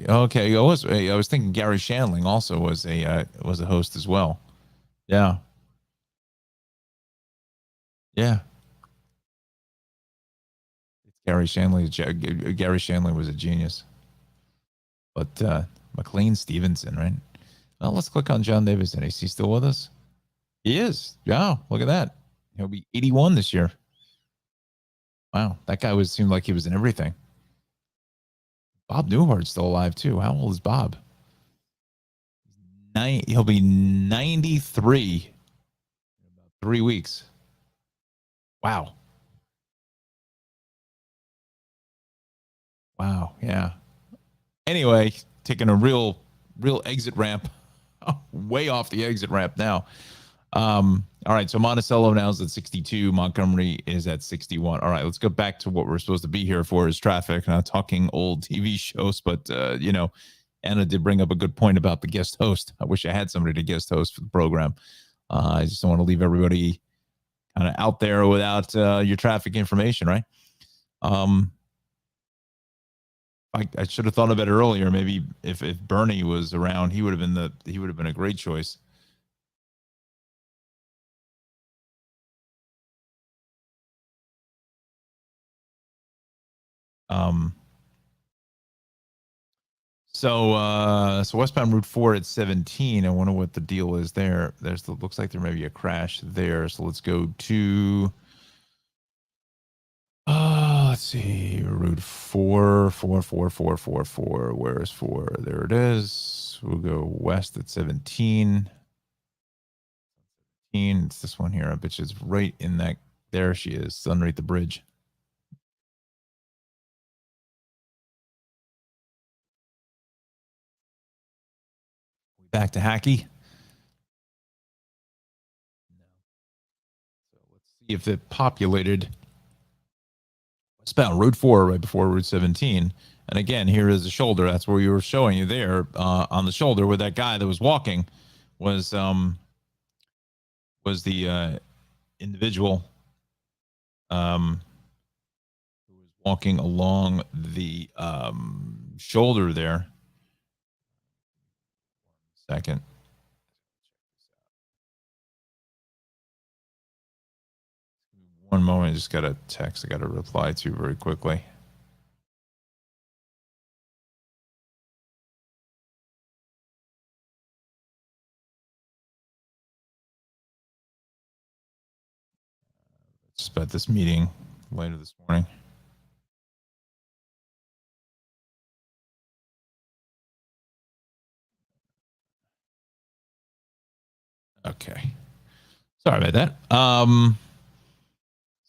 okay. I was thinking Gary Shandling also was a host as well. Yeah. Gary Shandling was a genius. But McLean Stevenson, right? Well, let's click on John Davidson. Is he still with us? He is. Yeah, look at that. He'll be 81 this year. Wow, that guy seemed like he was in everything. Bob Newhart's still alive too. How old is Bob? He'll be 93 in about 3 weeks. Wow, yeah. Anyway, taking a real exit ramp. Way off the exit ramp now. All right, so Monticello now is at 62. Montgomery is at 61. All right, let's go back to what we're supposed to be here for, is traffic. Not talking old TV shows, but Anna did bring up a good point about the guest host. I wish I had somebody to guest host for the program. I just don't want to leave everybody kind of out there without your traffic information, right? I should have thought of it earlier. Maybe if Bernie was around, he would have been a great choice. Um, so westbound Route 4 at 17. I wonder what the deal is there. Looks like there may be a crash there. So let's go to let's see, Route 4, 4, 4, 4, 4, 4. Where is 4? There it is. We'll go west at 17. It's this one here. I bet she's right in that. There she is, underneath the bridge. Back to Hackey. So let's see if it populated westbound Route 4 right before Route 17. And again, here is the shoulder. That's where we were showing you there on the shoulder where that guy that was walking was the individual who was walking along the shoulder there. Second. One moment, I just got a text I got to reply to very quickly. Just about this meeting later this morning. Okay. Sorry about that. So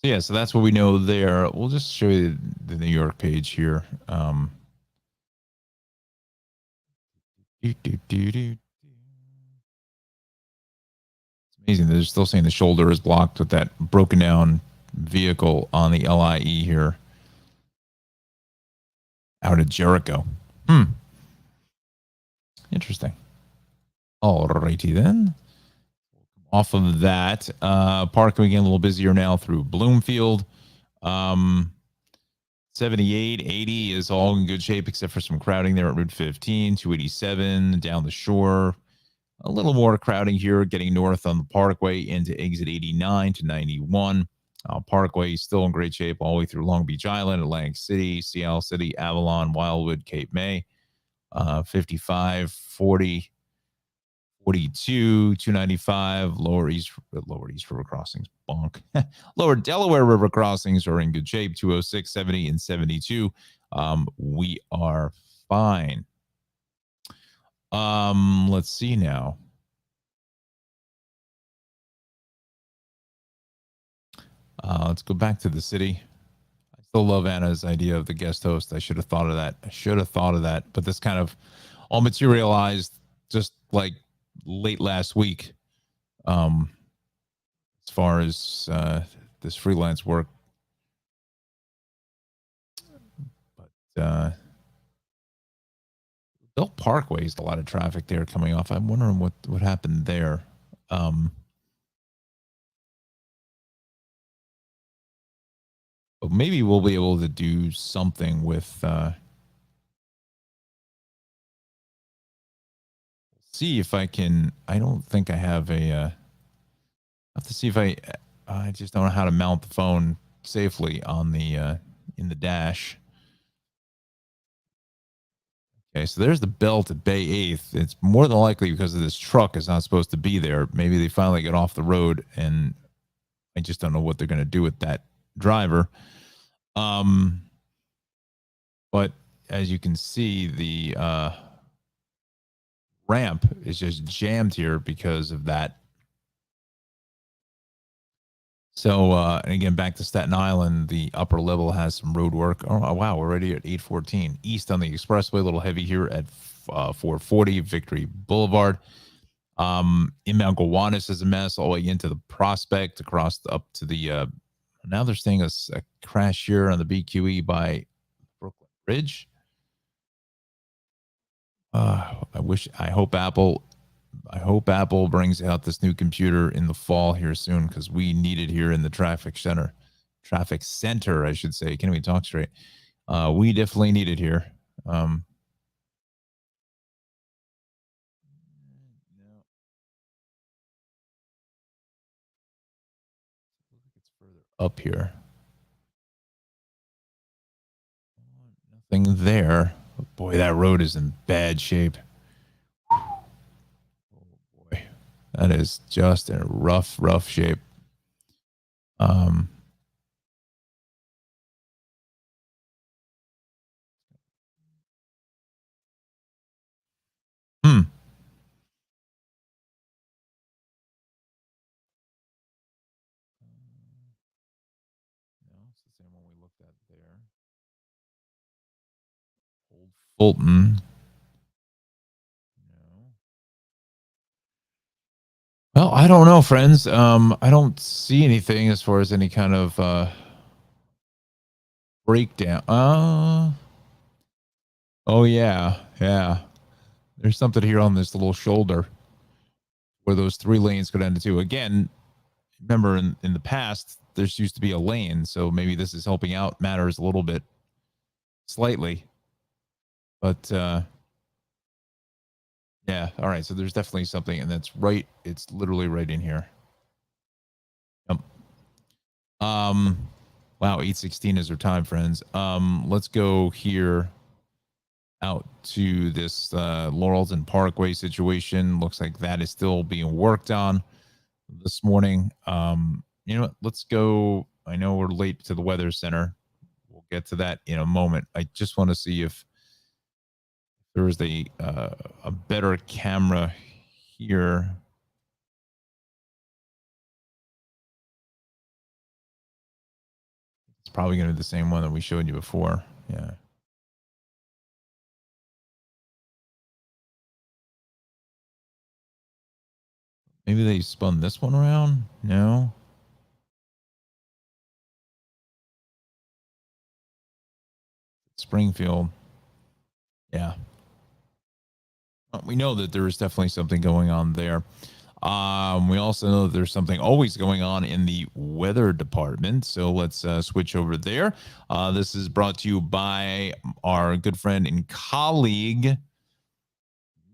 yeah, so that's what we know there. We'll just show you the New York page here. It's amazing. They're still saying the shoulder is blocked with that broken down vehicle on the LIE here out of Jericho. Interesting. Alrighty then. Off of that, parking again a little busier now through Bloomfield. 78, 80 is all in good shape except for some crowding there at Route 15, 287 down the shore. A little more crowding here getting north on the Parkway into exit 89 to 91. Parkway still in great shape all the way through Long Beach Island, Atlantic City, Seattle City, Avalon, Wildwood, Cape May. 55, 40, 42, 295, Lower East River crossings, bonk. Lower Delaware River crossings are in good shape, 206, 70, and 72. We are fine. Let's see now. Let's go back to the city. I still love Anna's idea of the guest host. I should have thought of that. But this kind of all materialized just like late last week. As far as this freelance work. But Belt Parkway is a lot of traffic there coming off. I'm wondering what happened there. But maybe we'll be able to do something with see if I can. I don't think I have a I have to see if I just don't know how to mount the phone safely on the in the dash. Okay, so there's the belt at Bay 8th. It's more than likely because of this truck is not supposed to be there. Maybe they finally get off the road, and I just don't know what they're going to do with that driver. But as you can see, the ramp is just jammed here because of that. So, and again, back to Staten Island, the upper level has some road work. Oh, wow, we're already at 814. East on the expressway, a little heavy here at 440 Victory Boulevard. Inbound Gowanus is a mess all the way into the Prospect, across up to the, now they're saying a crash here on the BQE by Brooklyn Bridge. I hope Apple brings out this new computer in the fall here soon, because we need it here in the traffic center, I should say. Can't even talk straight. We definitely need it here. It's further up here. thing there. Boy, that road is in bad shape. Oh boy, that is just in rough shape. Um, hmm. No, it's the same one we looked at there. Old Fulton. No. Well, I don't know, friends. I don't see anything as far as any kind of breakdown. Oh yeah. There's something here on this little shoulder where those 3 lanes go down to 2. Again, remember in the past, there's used to be a lane, so maybe this is helping out matters a little bit, slightly. But yeah, all right. So there's definitely something, and that's right. It's literally right in here. Yep. Wow, 8:16 is our time, friends. Let's go here out to this Laurelton Parkway situation. Looks like that is still being worked on this morning. You know what? Let's go. I know we're late to the weather center. We'll get to that in a moment. I just want to see if there is a better camera here. It's probably going to be the same one that we showed you before. Yeah. Maybe they spun this one around? No. Springfield. Yeah. Well, we know that there is definitely something going on there. We also know that there's something always going on in the weather department. So let's switch over there. This is brought to you by our good friend and colleague,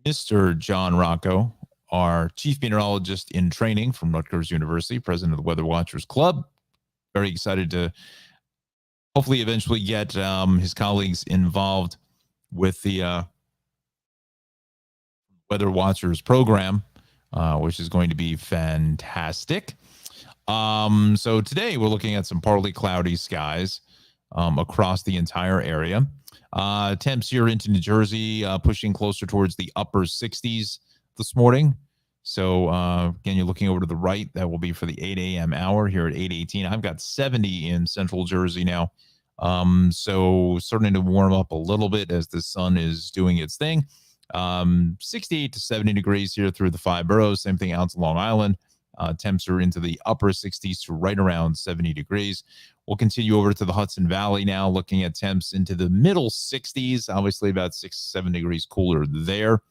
Mr. Jon Rocco, our chief meteorologist in training from Rutgers University, president of the Weather Watchers Club. Very excited to hopefully eventually get his colleagues involved with the Weather Watchers program, which is going to be fantastic. So today we're looking at some partly cloudy skies across the entire area. Temps here into New Jersey pushing closer towards the upper 60s this morning. So again, you're looking over to the right. That will be for the 8 a.m. hour here at 8:18. I've got 70 in central Jersey now. So starting to warm up a little bit as the sun is doing its thing. 68 to 70 degrees here through the 5 boroughs. Same thing out to Long Island. Temps are into the upper 60s to right around 70 degrees. We'll continue over to the Hudson Valley now, looking at temps into the middle 60s, obviously about 6-7 degrees cooler there.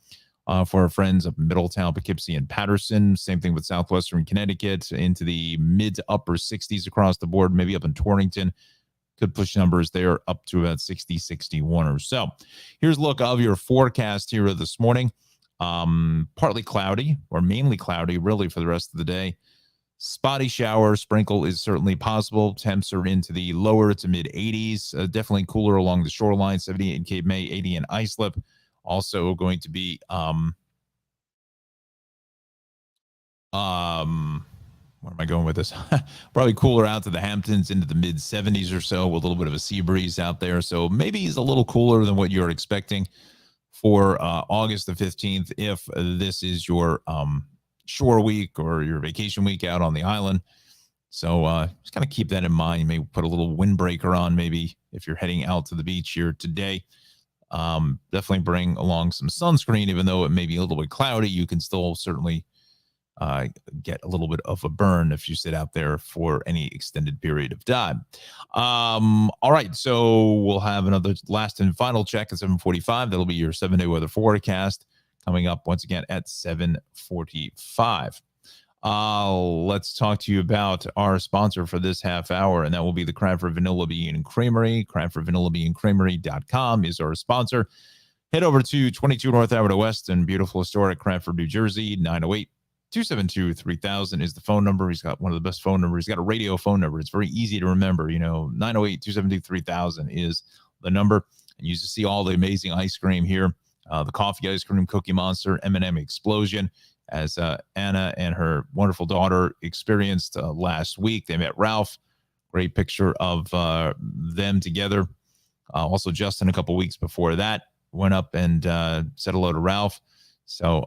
For our friends up in Middletown, Poughkeepsie, and Patterson. Same thing with southwestern Connecticut, into the mid to upper 60s across the board, maybe up in Torrington. Could push numbers there up to about 60, 61 or so. Here's a look of your forecast here this morning. Partly cloudy, or mainly cloudy, really, for the rest of the day. Spotty shower, sprinkle is certainly possible. Temps are into the lower to mid 80s. Definitely cooler along the shoreline, 78 in Cape May, 80 in Islip. Also going to be where am I going with this? Probably cooler out to the Hamptons into the mid 70s or so, with a little bit of a sea breeze out there. So maybe it's a little cooler than what you're expecting for August the 15th, if this is your shore week or your vacation week out on the island. So just kind of keep that in mind. You may put a little windbreaker on, maybe, if you're heading out to the beach here today. Definitely bring along some sunscreen. Even though it may be a little bit cloudy, you can still certainly get a little bit of a burn if you sit out there for any extended period of time. All right, so we'll have another last and final check at 7:45. That'll be your 7-day weather forecast coming up once again at 7:45. Let's talk to you about our sponsor for this half hour, and that will be the Cranford Vanilla Bean Creamery. CranfordVanillaBeanCreamery.com is our sponsor. Head over to 22 North Avenue West in beautiful historic Cranford, New Jersey. 908-272-3000 is the phone number. He's got one of the best phone numbers. He's got a radio phone number. It's very easy to remember. 908-272-3000 is the number. And you just see all the amazing ice cream here. The coffee ice cream, Cookie Monster, M&M Explosion, as Anna and her wonderful daughter experienced last week. They met Ralph. Great picture of them together. Also, Justin, a couple weeks before that, went up and said hello to Ralph. So,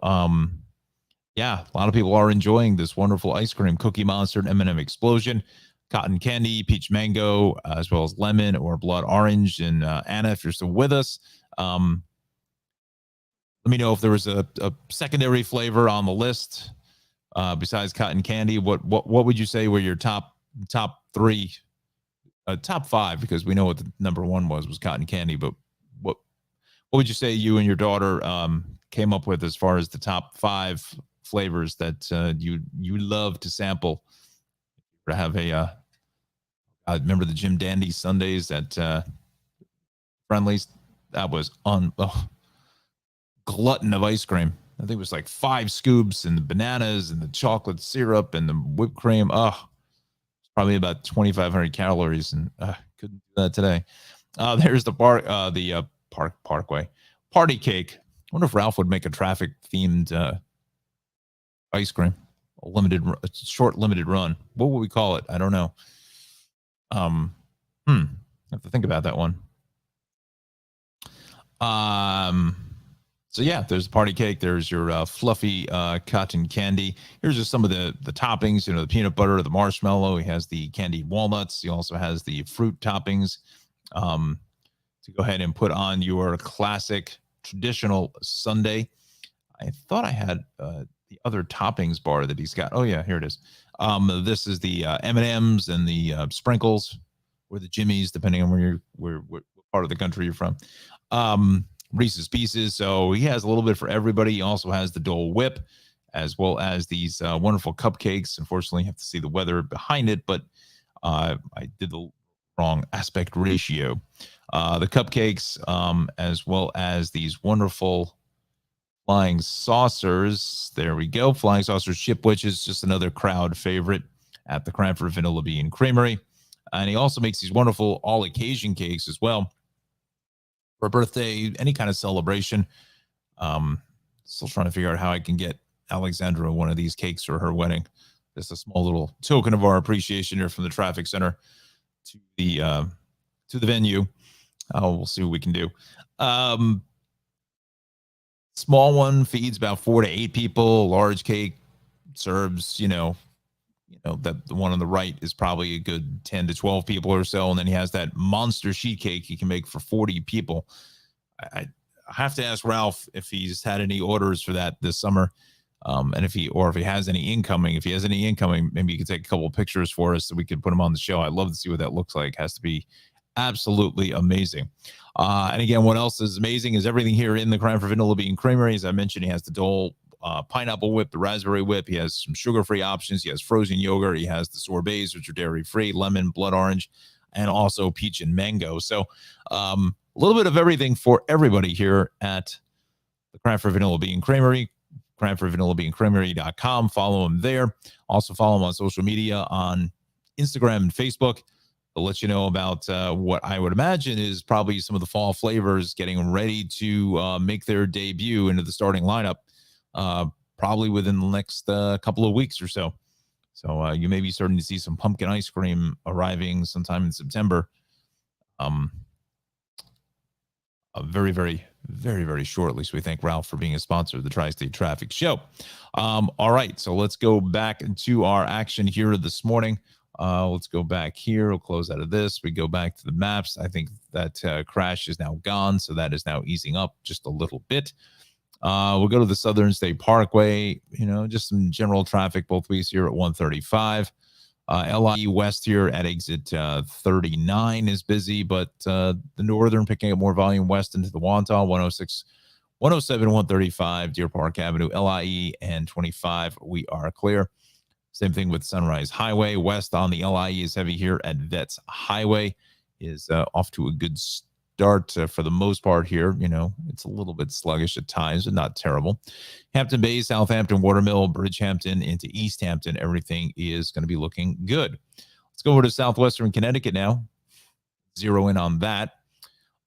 yeah, a lot of people are enjoying this wonderful ice cream. Cookie Monster, M&M Explosion, cotton candy, peach mango, as well as lemon or blood orange. And Anna, if you're still with us, let me know if there was a secondary flavor on the list besides cotton candy. What would you say were your top three, top five? Because we know what the number one was cotton candy. But what would you say you and your daughter came up with as far as the top five flavors that you love to sample? To have a I remember the Jim Dandy Sundays at Friendly's. That was glutton of ice cream. I think it was like 5 scoops and the bananas and the chocolate syrup and the whipped cream. Probably about 2,500 calories, and couldn't do that today. There's the Parkway party cake. I wonder if Ralph would make a traffic themed ice cream, a short limited run. What would we call it? I don't know. I have to think about that one. So yeah, there's the party cake. There's your fluffy cotton candy. Here's just some of the toppings. The peanut butter, the marshmallow. He has the candied walnuts. He also has the fruit toppings. To go ahead and put on your classic traditional sundae. I thought I had the other toppings bar that he's got. Oh yeah, here it is. This is the M&Ms and the sprinkles, or the Jimmies, depending on where what part of the country you're from. Reese's Pieces. So he has a little bit for everybody. He also has the Dole Whip, as well as these wonderful cupcakes. Unfortunately, you have to see the weather behind it, but I did the wrong aspect ratio. The cupcakes, as well as these wonderful flying saucers. There we go. Flying saucers chip, which is just another crowd favorite at the Cranford Vanilla Bean Creamery. And he also makes these wonderful all occasion cakes as well. For a birthday, any kind of celebration. Still trying to figure out how I can get Alexandra one of these cakes for her wedding. Just a small little token of our appreciation here from the traffic center to the venue. We'll see what we can do. Small one feeds about 4 to 8 people. Large cake serves, that the one on the right is probably a good 10 to 12 people or so. And then he has that monster sheet cake he can make for 40 people. I have to ask Ralph if he's had any orders for that this summer. And if he has any incoming. If he has any incoming, maybe you could take a couple of pictures for us so we could put them on the show. I'd love to see what that looks like. It has to be absolutely amazing. And again, what else is amazing is everything here in the Cranford Vanilla Bean Creamery. As I mentioned, he has the Dole pineapple whip, the raspberry whip. He has some sugar-free options. He has frozen yogurt. He has the sorbets, which are dairy-free, lemon, blood orange, and also peach and mango. So a little bit of everything for everybody here at the Cranford Vanilla Bean Creamery. CranfordVanillaBeanCreamery.com. Follow him there. Also follow him on social media on Instagram and Facebook. I'll let you know about what I would imagine is probably some of the fall flavors getting ready to make their debut into the starting lineup, probably within the next couple of weeks or so. So you may be starting to see some pumpkin ice cream arriving sometime in September. Very, very, very, very shortly. So we thank Ralph for being a sponsor of the Tri-State Traffic Show. All right, so let's go back into our action here this morning. Let's go back here. We'll close out of this. We go back to the maps. I think that crash is now gone, so that is now easing up just a little bit. We'll go to the Southern State Parkway. Just some general traffic both ways here at 135. LIE West here at exit 39 is busy, but the Northern picking up more volume west into the Wantagh, 106, 107, 135, Deer Park Avenue, LIE, and 25. We are clear. Same thing with Sunrise Highway. West on the LIE is heavy here at Vets Highway. Is off to a good start for the most part here. It's a little bit sluggish at times, but not terrible. Hampton Bays, Southampton, Watermill, Bridgehampton into East Hampton. Everything is going to be looking good. Let's go over to Southwestern Connecticut now. Zero in on that.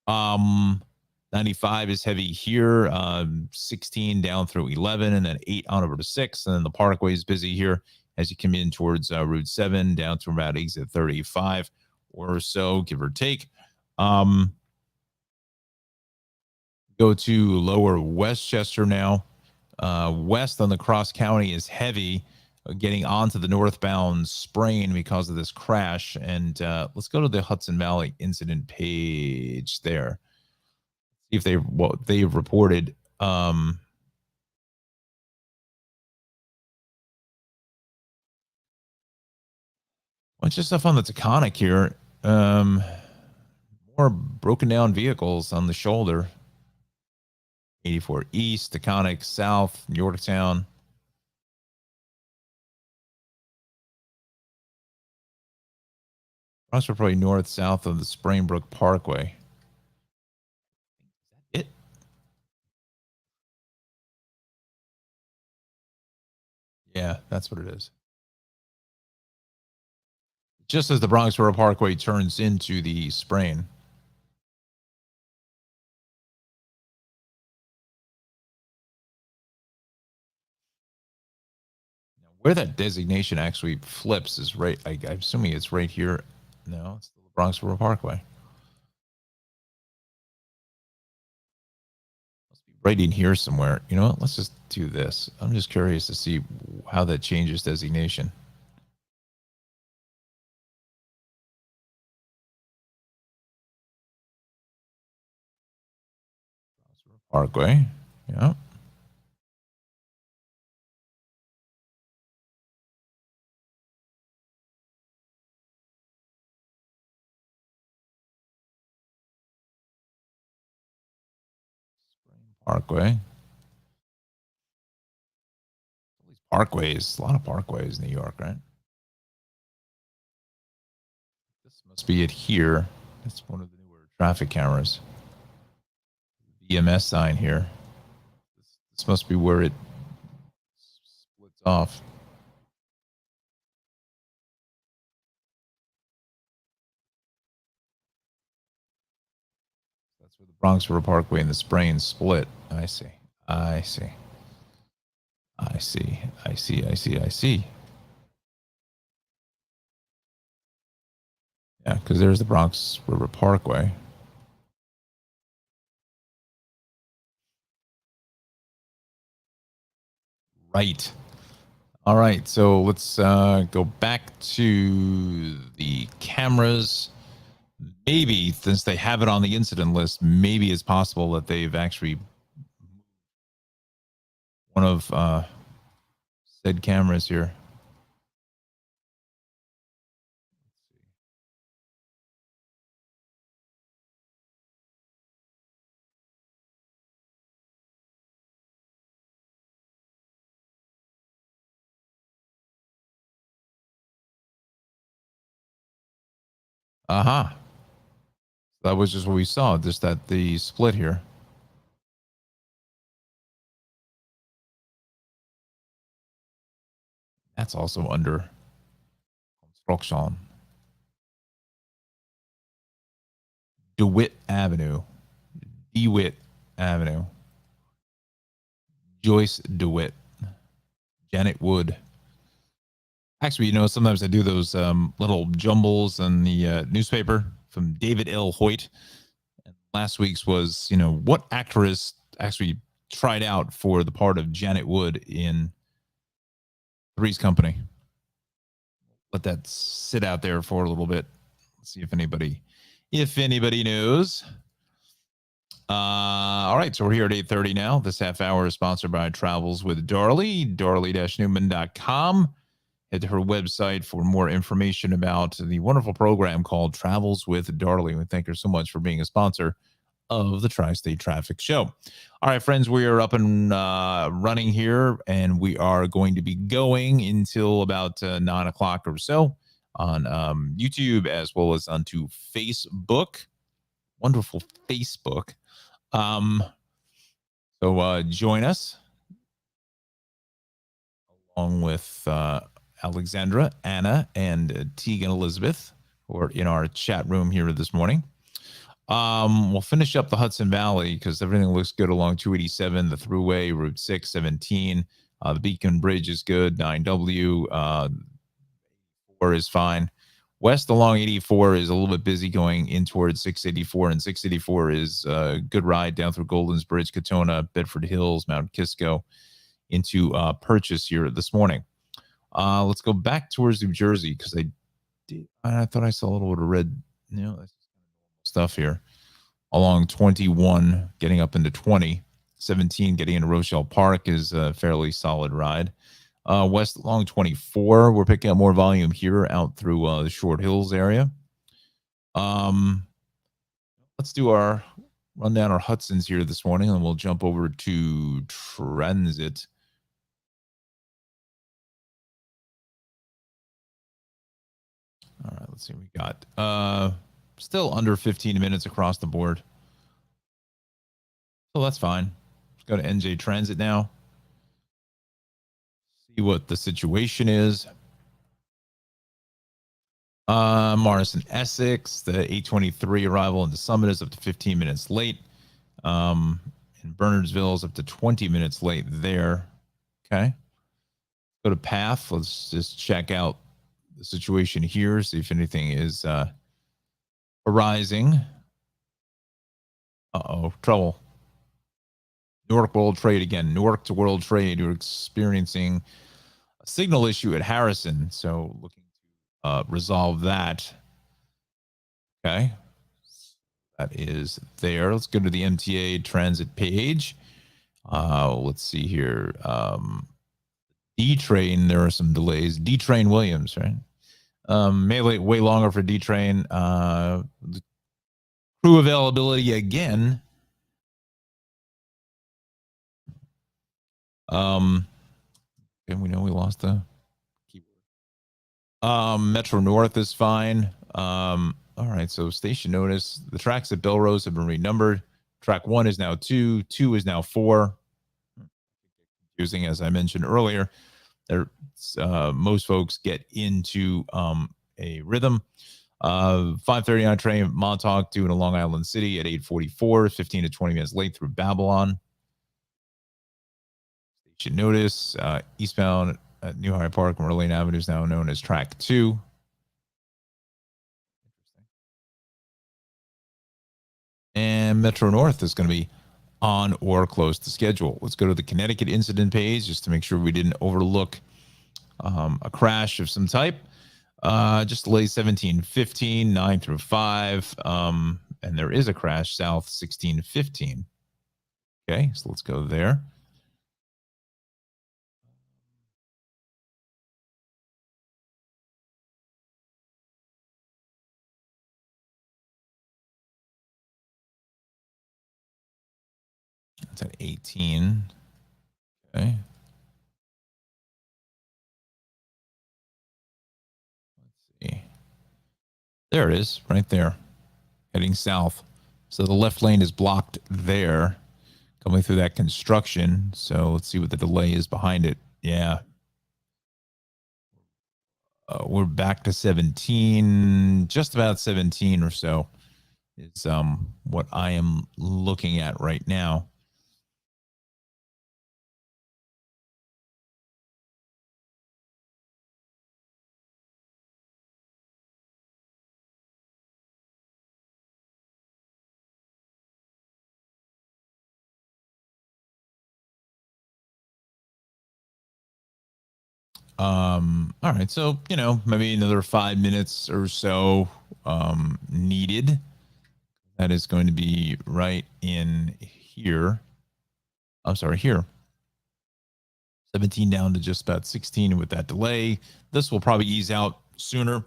Um, 95 is heavy here. 16 down through 11, and then 8 on over to 6. And then the Parkway is busy here as you come in towards Route 7 down to about exit 35 or so, give or take. Go to lower Westchester now. West on the cross county is heavy, getting onto the northbound Sprain because of this crash. And let's go to the Hudson Valley incident page there. See if what they've reported. Bunch of stuff on the Taconic here. More broken down vehicles on the shoulder. 84 East, Taconic South, Yorktown. Also probably north, south of the Springbrook Parkway. It. Yeah, that's what it is. Just as the Bronxboro Parkway turns into the Sprain. Now, where that designation actually flips is right. I'm assuming it's right here. No, it's the Bronxboro Parkway. Must be right in here somewhere. You know what? Let's just do this. I'm just curious to see how that changes designation. Parkway. Yeah. Parkway. Parkways. A lot of parkways in New York, right? This must be it here. That's one of the newer traffic cameras. EMS sign here. This must be where it splits off. That's where the Bronxboro Parkway and the Sprain split. I see. I see. I see. I see. I see. I see. Yeah, because there's the Bronx River Parkway. Right. All right. So let's go back to the cameras. Maybe since they have it on the incident list, maybe it's possible that they've actually one of said cameras here. Aha. Uh-huh. That was just what we saw, just that the split here. That's also under construction. DeWitt Avenue. DeWitt Avenue. Joyce DeWitt. Janet Wood. Actually, you know, sometimes I do those little jumbles in the newspaper from David L. Hoyt. And last week's was, you know, what actress actually tried out for the part of Janet Wood in Three's Company. Let that sit out there for a little bit. Let's see if anybody knows. All right, so we're here at 8:30 now. This half hour is sponsored by Travels with Darley, darley-newman.com. Head to her website for more information about the wonderful program called Travels with Darley. We thank her so much for being a sponsor of the Tri-State Traffic Show. All right, friends, we are up and running here, and we are going to be going until about 9 o'clock or so on YouTube as well as onto Facebook. Wonderful Facebook. So join us along with Alexandra, Anna, and Tegan Elizabeth, who are in our chat room here this morning. We'll finish up the Hudson Valley because everything looks good along 287, the Thruway, Route 6, 17. The Beacon Bridge is good. 9W, 4 is fine. West along 84 is a little bit busy going in towards 684, and 684 is a good ride down through Golden's Bridge, Katona, Bedford Hills, Mount Kisco into Purchase here this morning. Let's go back towards New Jersey because I thought I saw a little bit of red, stuff here along 21, getting up into 20. 17 getting into Rochelle Park is a fairly solid ride. West along 24, we're picking up more volume here out through the Short Hills area. Let's run down our Hudsons here this morning, and we'll jump over to transit. All right, let's see what we got. Still under 15 minutes across the board. So that's fine. Let's go to NJ Transit now. See what the situation is. Morrison Essex, the 823 arrival into Summit is up to 15 minutes late. In Bernardsville is up to 20 minutes late there. Okay. Go to Path. Let's just check out the situation here, see if anything is arising. Trouble. Newark World Trade again. Newark to World Trade. You're experiencing a signal issue at Harrison, so looking to resolve that. Okay. That is there. Let's go to the MTA transit page. Let's see here. D-Train, there are some delays. D-Train Williams, right? Way longer for D-Train. Crew availability again. And we know we lost the keyboard. Metro North is fine. All right, so station notice. The tracks at Belrose have been renumbered. Track 1 is now 2. 2 is now 4. Confusing, as I mentioned earlier. Most folks get into a rhythm. 5:39 train Montauk to Long Island City at 8:44, 15 to 20 minutes late through Babylon. Station notice, eastbound at New Hyde Park, Merlane Avenue is now known as track 2. And Metro North is going to be on or close to schedule. Let's go to the Connecticut incident page just to make sure we didn't overlook a crash of some type. Just delay 1715, 9 through 5. And there is a crash south 1615. Okay, so let's go there. That's at 18. Okay. Let's see. There it is, right there. Heading south. So the left lane is blocked there, coming through that construction. So let's see what the delay is behind it. Yeah. We're back to 17, just about 17 or so is what I am looking at right now. All right, so maybe another 5 minutes or so needed. That is going to be right in here. I'm sorry, here. 17 down to just about 16 with that delay. This will probably ease out sooner.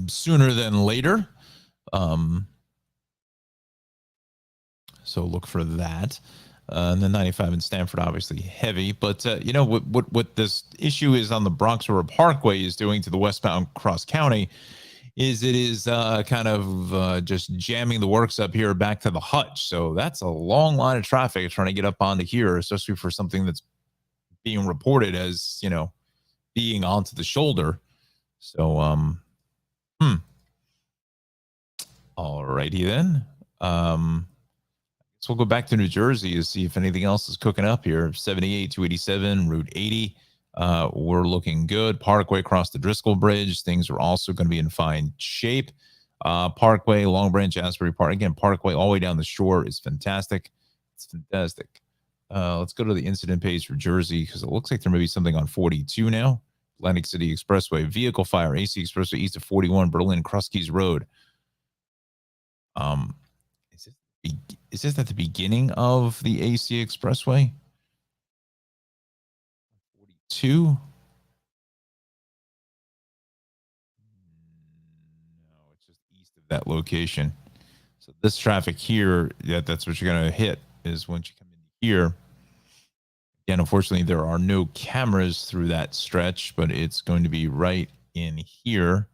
Sooner than later. So look for that. And then 95 in Stamford, obviously heavy. But, what this issue is on the Bronx River Parkway is doing to the westbound cross county is it is kind of just jamming the works up here back to the Hutch. So that's a long line of traffic trying to get up onto here, especially for something that's being reported as, being onto the shoulder. So, alrighty then. So we'll go back to New Jersey to see if anything else is cooking up here. 78, 287, Route 80. We're looking good. Parkway across the Driscoll Bridge. Things are also going to be in fine shape. Parkway, Long Branch, Asbury Park. Again, Parkway all the way down the shore is fantastic. It's fantastic. Let's go to the incident page for Jersey because it looks like there may be something on 42 now. Atlantic City Expressway. Vehicle fire. AC Expressway east of 41, Berlin, Kruskes Road. Is this at the beginning of the AC Expressway? 42? No, it's just east of that location. So this traffic here, that's what you're going to hit is once you come in here. Again, unfortunately, there are no cameras through that stretch, but it's going to be right in here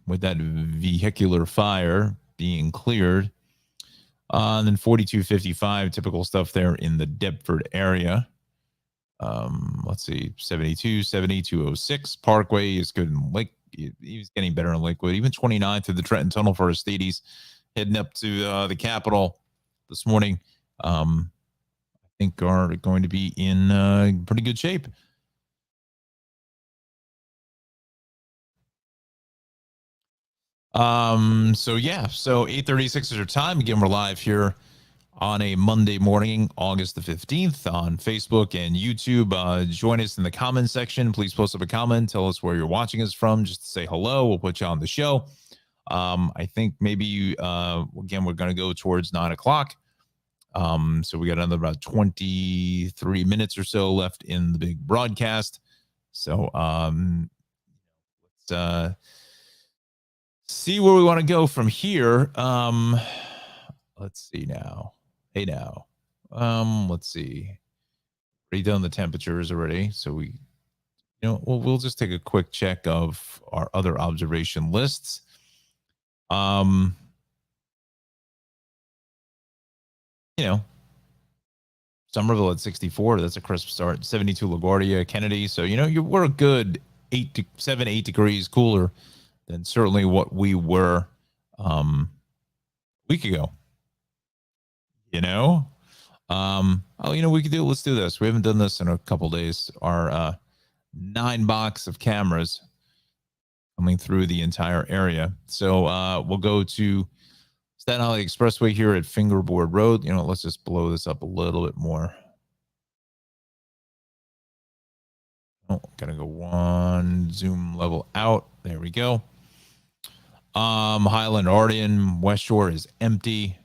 with that vehicular fire being cleared. And then 4255, typical stuff there in the Deptford area. Let's see, 72, 206. Parkway is good in Lake. He's getting better in Lakewood. Even 29 through the Trenton Tunnel for Aristides, heading up to the Capitol this morning. I think are going to be in pretty good shape. So 8:36 is our time. Again, we're live here on a Monday morning, August the 15th on Facebook and YouTube. Join us in the comment section. Please post up a comment. Tell us where you're watching us from. Just to say hello. We'll put you on the show. I think maybe, again, we're going to go towards 9 o'clock. So we got another about 23 minutes or so left in the big broadcast. So let's see where we want to go from here. Let's see now. Hey now. Let's see. Already done the temperatures already. So we'll just take a quick check of our other observation lists. Somerville at 64. That's a crisp start. 72 LaGuardia, Kennedy. So, we're a good 8 degrees cooler than certainly what we were a week ago. We could let's do this. We haven't done this in a couple days. Our 9 box of cameras coming through the entire area. So we'll go to Staten Island Expressway here at Fingerboard Road. Let's just blow this up a little bit more. Gotta go one zoom level out. There we go. Highland, Arden, West Shore is empty.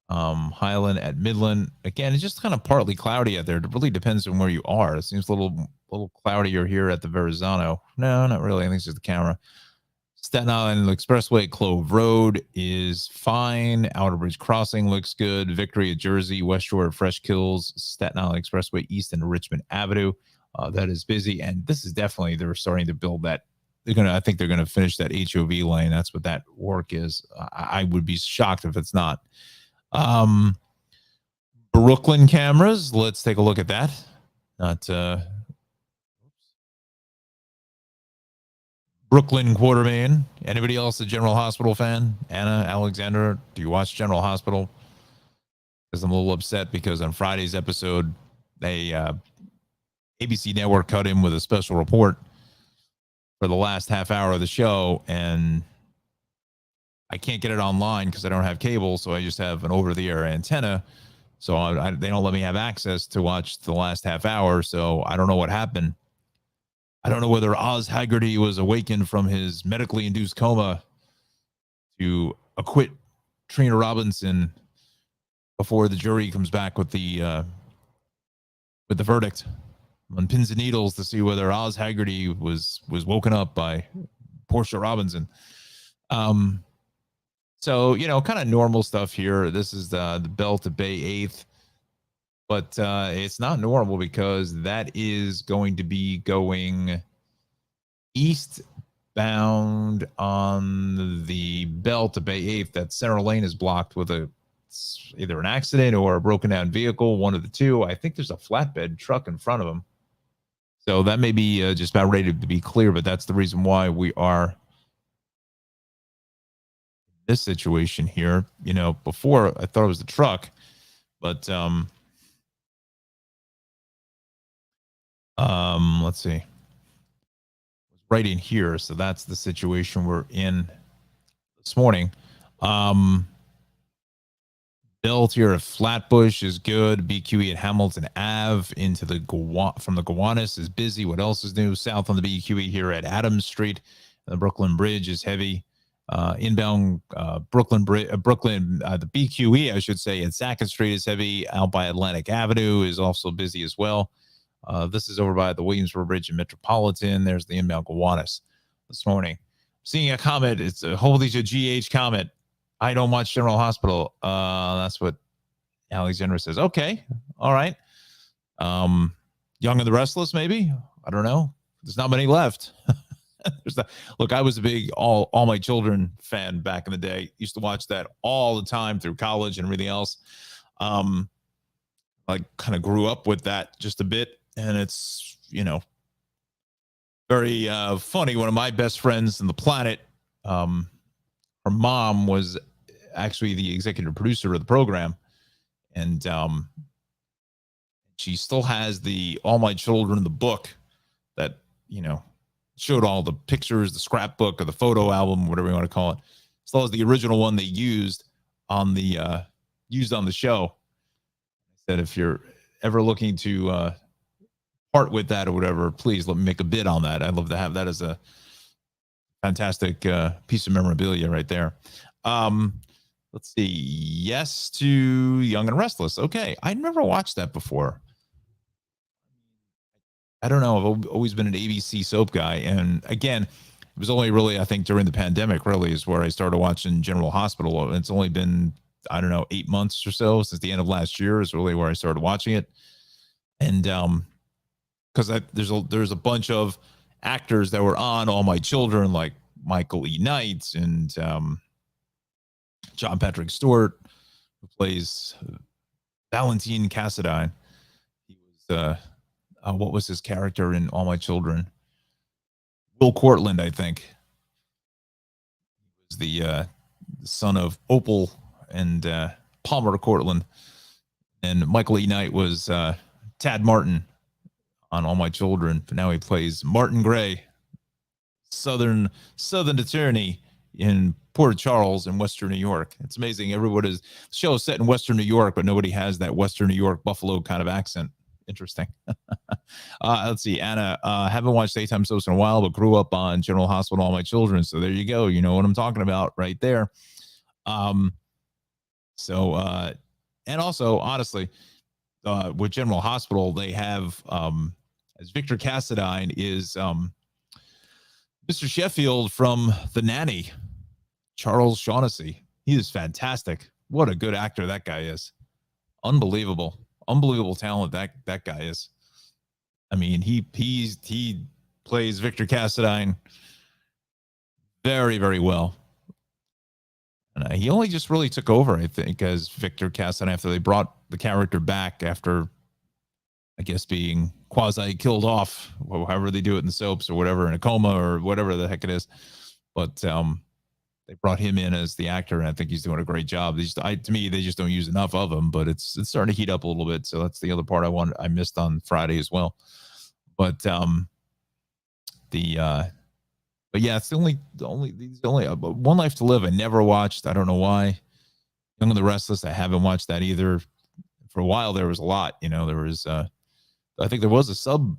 Highland at Midland. Again, it's just kind of partly cloudy out there. It really depends on where you are. It seems a little cloudier here at the Verrazano. No, not really. I think it's just the camera. Staten Island Expressway, Clove Road is fine. Outer Bridge Crossing looks good. Victory at Jersey, West Shore at Fresh Kills, Staten Island Expressway East and Richmond Avenue. That is busy. And this is definitely, they're starting to build that. I think they're going to finish that HOV lane. That's what that work is. I would be shocked if it's not. Brooklyn cameras. Let's take a look at that. Brooklyn Quartermain. Anybody else a General Hospital fan? Anna, Alexander, do you watch General Hospital? Because I'm a little upset because on Friday's episode, ABC Network cut in with a special report for the last half hour of the show, and I can't get it online because I don't have cable, so I just have an over-the-air antenna. So they don't let me have access to watch the last half hour, so I don't know what happened. I don't know whether Oz Haggerty was awakened from his medically induced coma to acquit Trina Robinson before the jury comes back with the verdict on pins and needles to see whether Oz Haggerty was woken up by Portia Robinson. So, kind of normal stuff here. This is the Bell to Bay 8th. But it's not normal because that is going to be going eastbound on the Bell to Bay 8th. That center lane is blocked with a it's either an accident or a broken down vehicle, one of the two. I think there's a flatbed truck in front of him. So that may be just about ready to be clear, but that's the reason why we are in this situation here. You know, before I thought it was the truck, but let's see. Right in here. So that's the situation we're in this morning. Built here at Flatbush is good. BQE at Hamilton Ave into the from the Gowanus is busy. What else is new? South on the BQE here at Adams Street. The Brooklyn Bridge is heavy. Inbound Brooklyn, the BQE, I should say, at 2nd Street is heavy. Out by Atlantic Avenue is also busy as well. This is over by the Williamsburg Bridge in Metropolitan. There's the inbound Gowanus this morning. Seeing a comment. It's a wholly a GH comment. I don't watch General Hospital. That's what Alexandra says. Okay. All right. Young and the Restless, maybe. I don't know. There's not many left. Look, I was a big all My Children fan back in the day. Used to watch that all the time through college and everything else. I kind of grew up with that just a bit, and it's, you know, very funny. One of my best friends on the planet, her mom was actually the executive producer of the program, and she still has the All My Children, the book that, you know, showed all the pictures, the scrapbook or the photo album, whatever you want to call it. Still has the original one they used on the show. I said, if you're ever looking to part with that or whatever, please let me make a bid on that. I'd love to have that as a fantastic piece of memorabilia right there. Let's see. Yes to Young and Restless. Okay. I'd never watched that before. I don't know. I've always been an ABC soap guy. And again, it was only really, I think, during the pandemic, really, is where I started watching General Hospital. It's only been, I don't know, 8 months or so since the end of last year is really where I started watching it. And because there's a bunch of actors that were on All My Children, like Michael E. Knight and John Patrick Stewart, who plays Valentine Cassadine. He was what was his character in All My Children? Will Cortland, I think. He was the son of Opal and Palmer Cortland. And Michael E. Knight was Tad Martin on All My Children. But now he plays Martin Gray, Southern attorney in Port Charles in Western New York. It's amazing. The show is set in Western New York, but nobody has that Western New York Buffalo kind of accent. Interesting. Let's see. Anna, haven't watched daytime soaps in a while, but grew up on General Hospital, All My Children. So there you go. You know what I'm talking about right there. And also, honestly, with General Hospital, they have, as Victor Cassadine is Mr. Sheffield from The Nanny, Charles Shaughnessy. He is fantastic. What a good actor that guy is. Unbelievable talent that guy is. I mean, he plays Victor Cassadine very, very well. And he only just really took over, I think, as Victor Cassadine after they brought the character back after, I guess, being quasi killed off, however they do it in the soaps or whatever, in a coma or whatever the heck it is. But they brought him in as the actor, and I think he's doing a great job. To me, they just don't use enough of him, but it's starting to heat up a little bit. So that's the other part I missed on Friday as well. But yeah, it's the only One Life to Live I never watched. I don't know why. Young and the Restless, I haven't watched that either. For a while there was a lot, there was I think there was a sub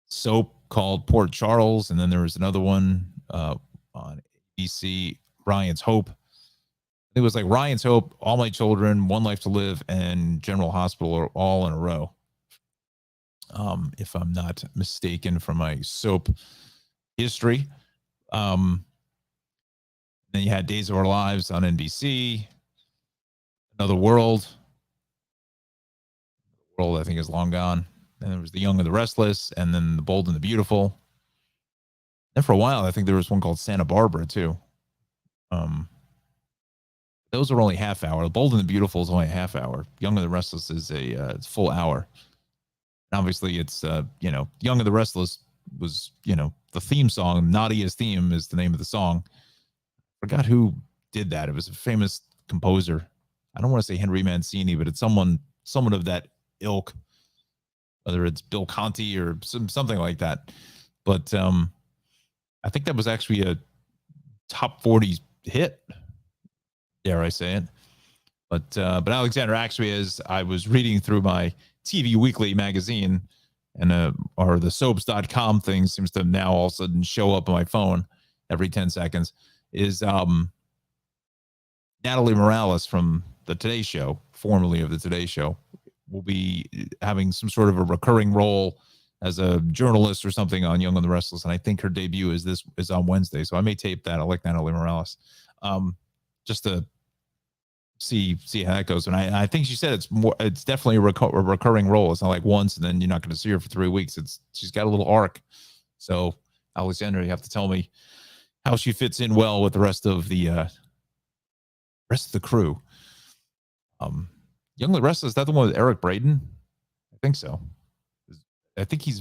soap called Port Charles, and then there was another one on ABC, Ryan's Hope. It was like Ryan's Hope, All My Children, One Life to Live, and General Hospital are all in a row. If I'm not mistaken from my soap history. Then you had Days of Our Lives on NBC. Another World. I think is long gone. And there was The Young and the Restless, and then The Bold and the Beautiful. And for a while, I think there was one called Santa Barbara too. Those are only half hour. Bold and the Beautiful is only a half hour. Young and the Restless is a full hour. And obviously, it's Young and the Restless was the theme song. Nadia's Theme is the name of the song. Forgot who did that. It was a famous composer. I don't want to say Henry Mancini, but it's someone of that ilk, whether it's Bill Conti or something like that. But I think that was actually a top 40 hit, dare I say it. But Alexander, actually, as I was reading through my TV Weekly magazine, and or the soaps.com thing seems to now all of a sudden show up on my phone every 10 seconds, is Natalie Morales from the Today Show, formerly of the Today Show, will be having some sort of a recurring role as a journalist or something on Young and the Restless, and I think her debut is on Wednesday, so I may tape that. I like Natalie Morales, just to see how that goes. And I think she said it's definitely a recurring role. It's not like once and then you're not going to see her for 3 weeks. She's got a little arc. So Alexander, you have to tell me how she fits in well with the rest of the crew. Young and the Restless, is that the one with Eric Braeden? I think so. I think is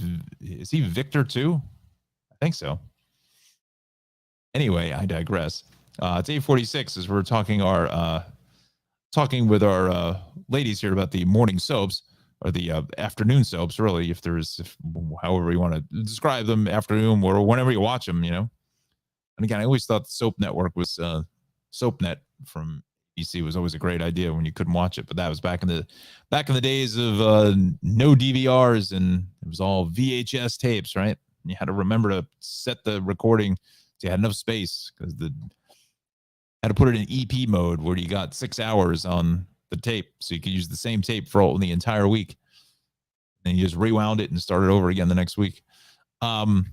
he Victor too? I think so. Anyway, I digress. It's 8:46 as we're talking with our ladies here about the morning soaps, or the afternoon soaps, really, however you want to describe them, afternoon or whenever you watch them, And again, I always thought the Soap Network was SoapNet from ABC was always a great idea when you couldn't watch it, but that was back in the days of no DVRs, and it was all VHS tapes, right? And you had to remember to set the recording so you had enough space, because had to put it in EP mode where you got 6 hours on the tape, so you could use the same tape for the entire week. And you just rewound it and started over again the next week. All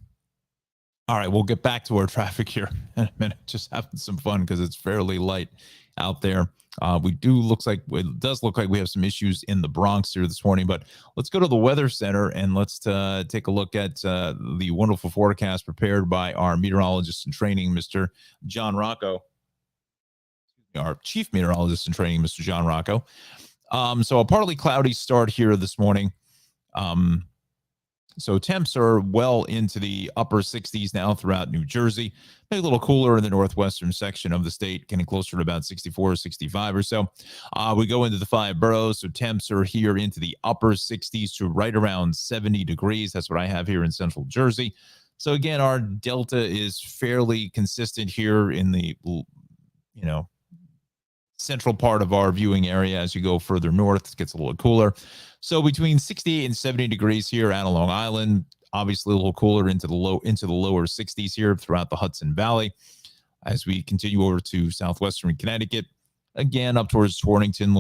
right, we'll get back to our traffic here in a minute. Just having some fun because it's fairly light out there. It does look like we have some issues in the Bronx here this morning, but let's go to the Weather Center and let's take a look at the wonderful forecast prepared by our meteorologist in training, Mr. Jon Rocco. Our chief meteorologist in training, Mr. Jon Rocco. So a partly cloudy start here this morning. So temps are well into the upper 60s now throughout New Jersey. Maybe a little cooler in the northwestern section of the state, getting closer to about 64, 65 or so. We go into the 5 boroughs, so temps are here into the upper 60s to right around 70 degrees. That's what I have here in central Jersey. So again, our delta is fairly consistent here in the, central part of our viewing area. As you go further north, it gets a little cooler. So between 68 and 70 degrees here out on Long Island, obviously a little cooler into the lower 60s here throughout the Hudson Valley. As we continue over to southwestern Connecticut, again up towards Torrington,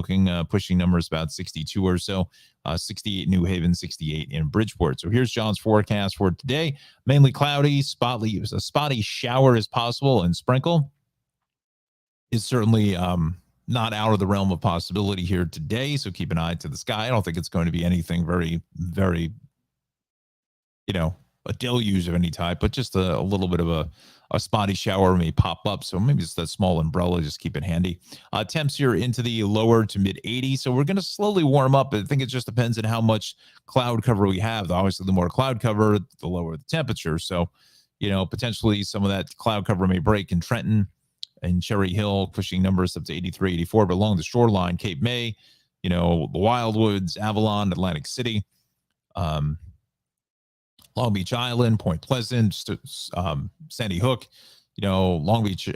pushing numbers about 62 or so, 68 New Haven, 68 in Bridgeport. So here's John's forecast for today. Mainly cloudy, a spotty shower is possible, and sprinkle is certainly not out of the realm of possibility here today. So keep an eye to the sky. I don't think it's going to be anything very, very, a deluge of any type, but just a little bit of a spotty shower may pop up. So maybe just a small umbrella, just keep it handy. Temps here into the lower to mid 80s. So we're going to slowly warm up. I think it just depends on how much cloud cover we have. Obviously, the more cloud cover, the lower the temperature. So, potentially some of that cloud cover may break in Trenton and Cherry Hill, pushing numbers up to 83, 84, but along the shoreline, Cape May, the Wildwoods, Avalon, Atlantic City, Long Beach Island, Point Pleasant, Sandy Hook, Long Beach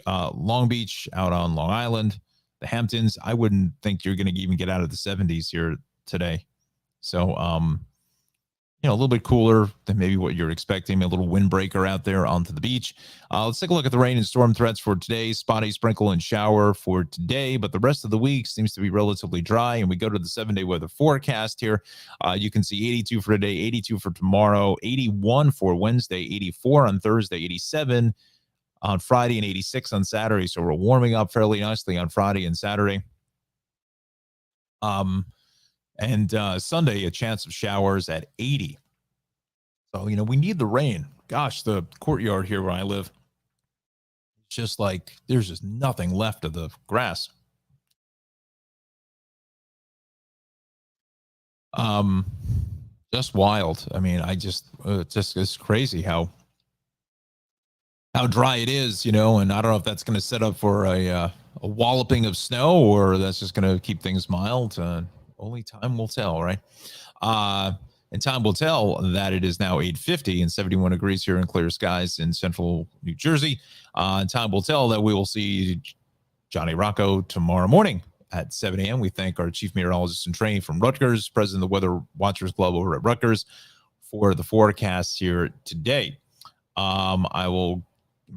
out on Long Island, the Hamptons. I wouldn't think you're going to even get out of the 70s here today. So, a little bit cooler than maybe what you're expecting. A little windbreaker out there onto the beach. Let's take a look at the rain and storm threats for today. Spotty, sprinkle, and shower for today, but the rest of the week seems to be relatively dry. And we go to the 7-day weather forecast here. You can see 82 for today, 82 for tomorrow, 81 for Wednesday, 84 on Thursday, 87 on Friday, and 86 on Saturday. So we're warming up fairly nicely on Friday and Saturday. And Sunday, a chance of showers at 80. So, we need the rain. Gosh, the courtyard here where I live, it's just like there's just nothing left of the grass. Um, just wild. I mean, it's crazy how dry it is, and I don't know if that's going to set up for a walloping of snow or that's just going to keep things mild. Only time will tell, right? Uh, and time will tell that it is now 8:50 and 71 degrees here in clear skies in central New Jersey. And time will tell that we will see Johnny Rocco tomorrow morning at 7 a.m. We thank our chief meteorologist in training from Rutgers, president of the Weather Watchers Club over at Rutgers, for the forecast here today. I'm going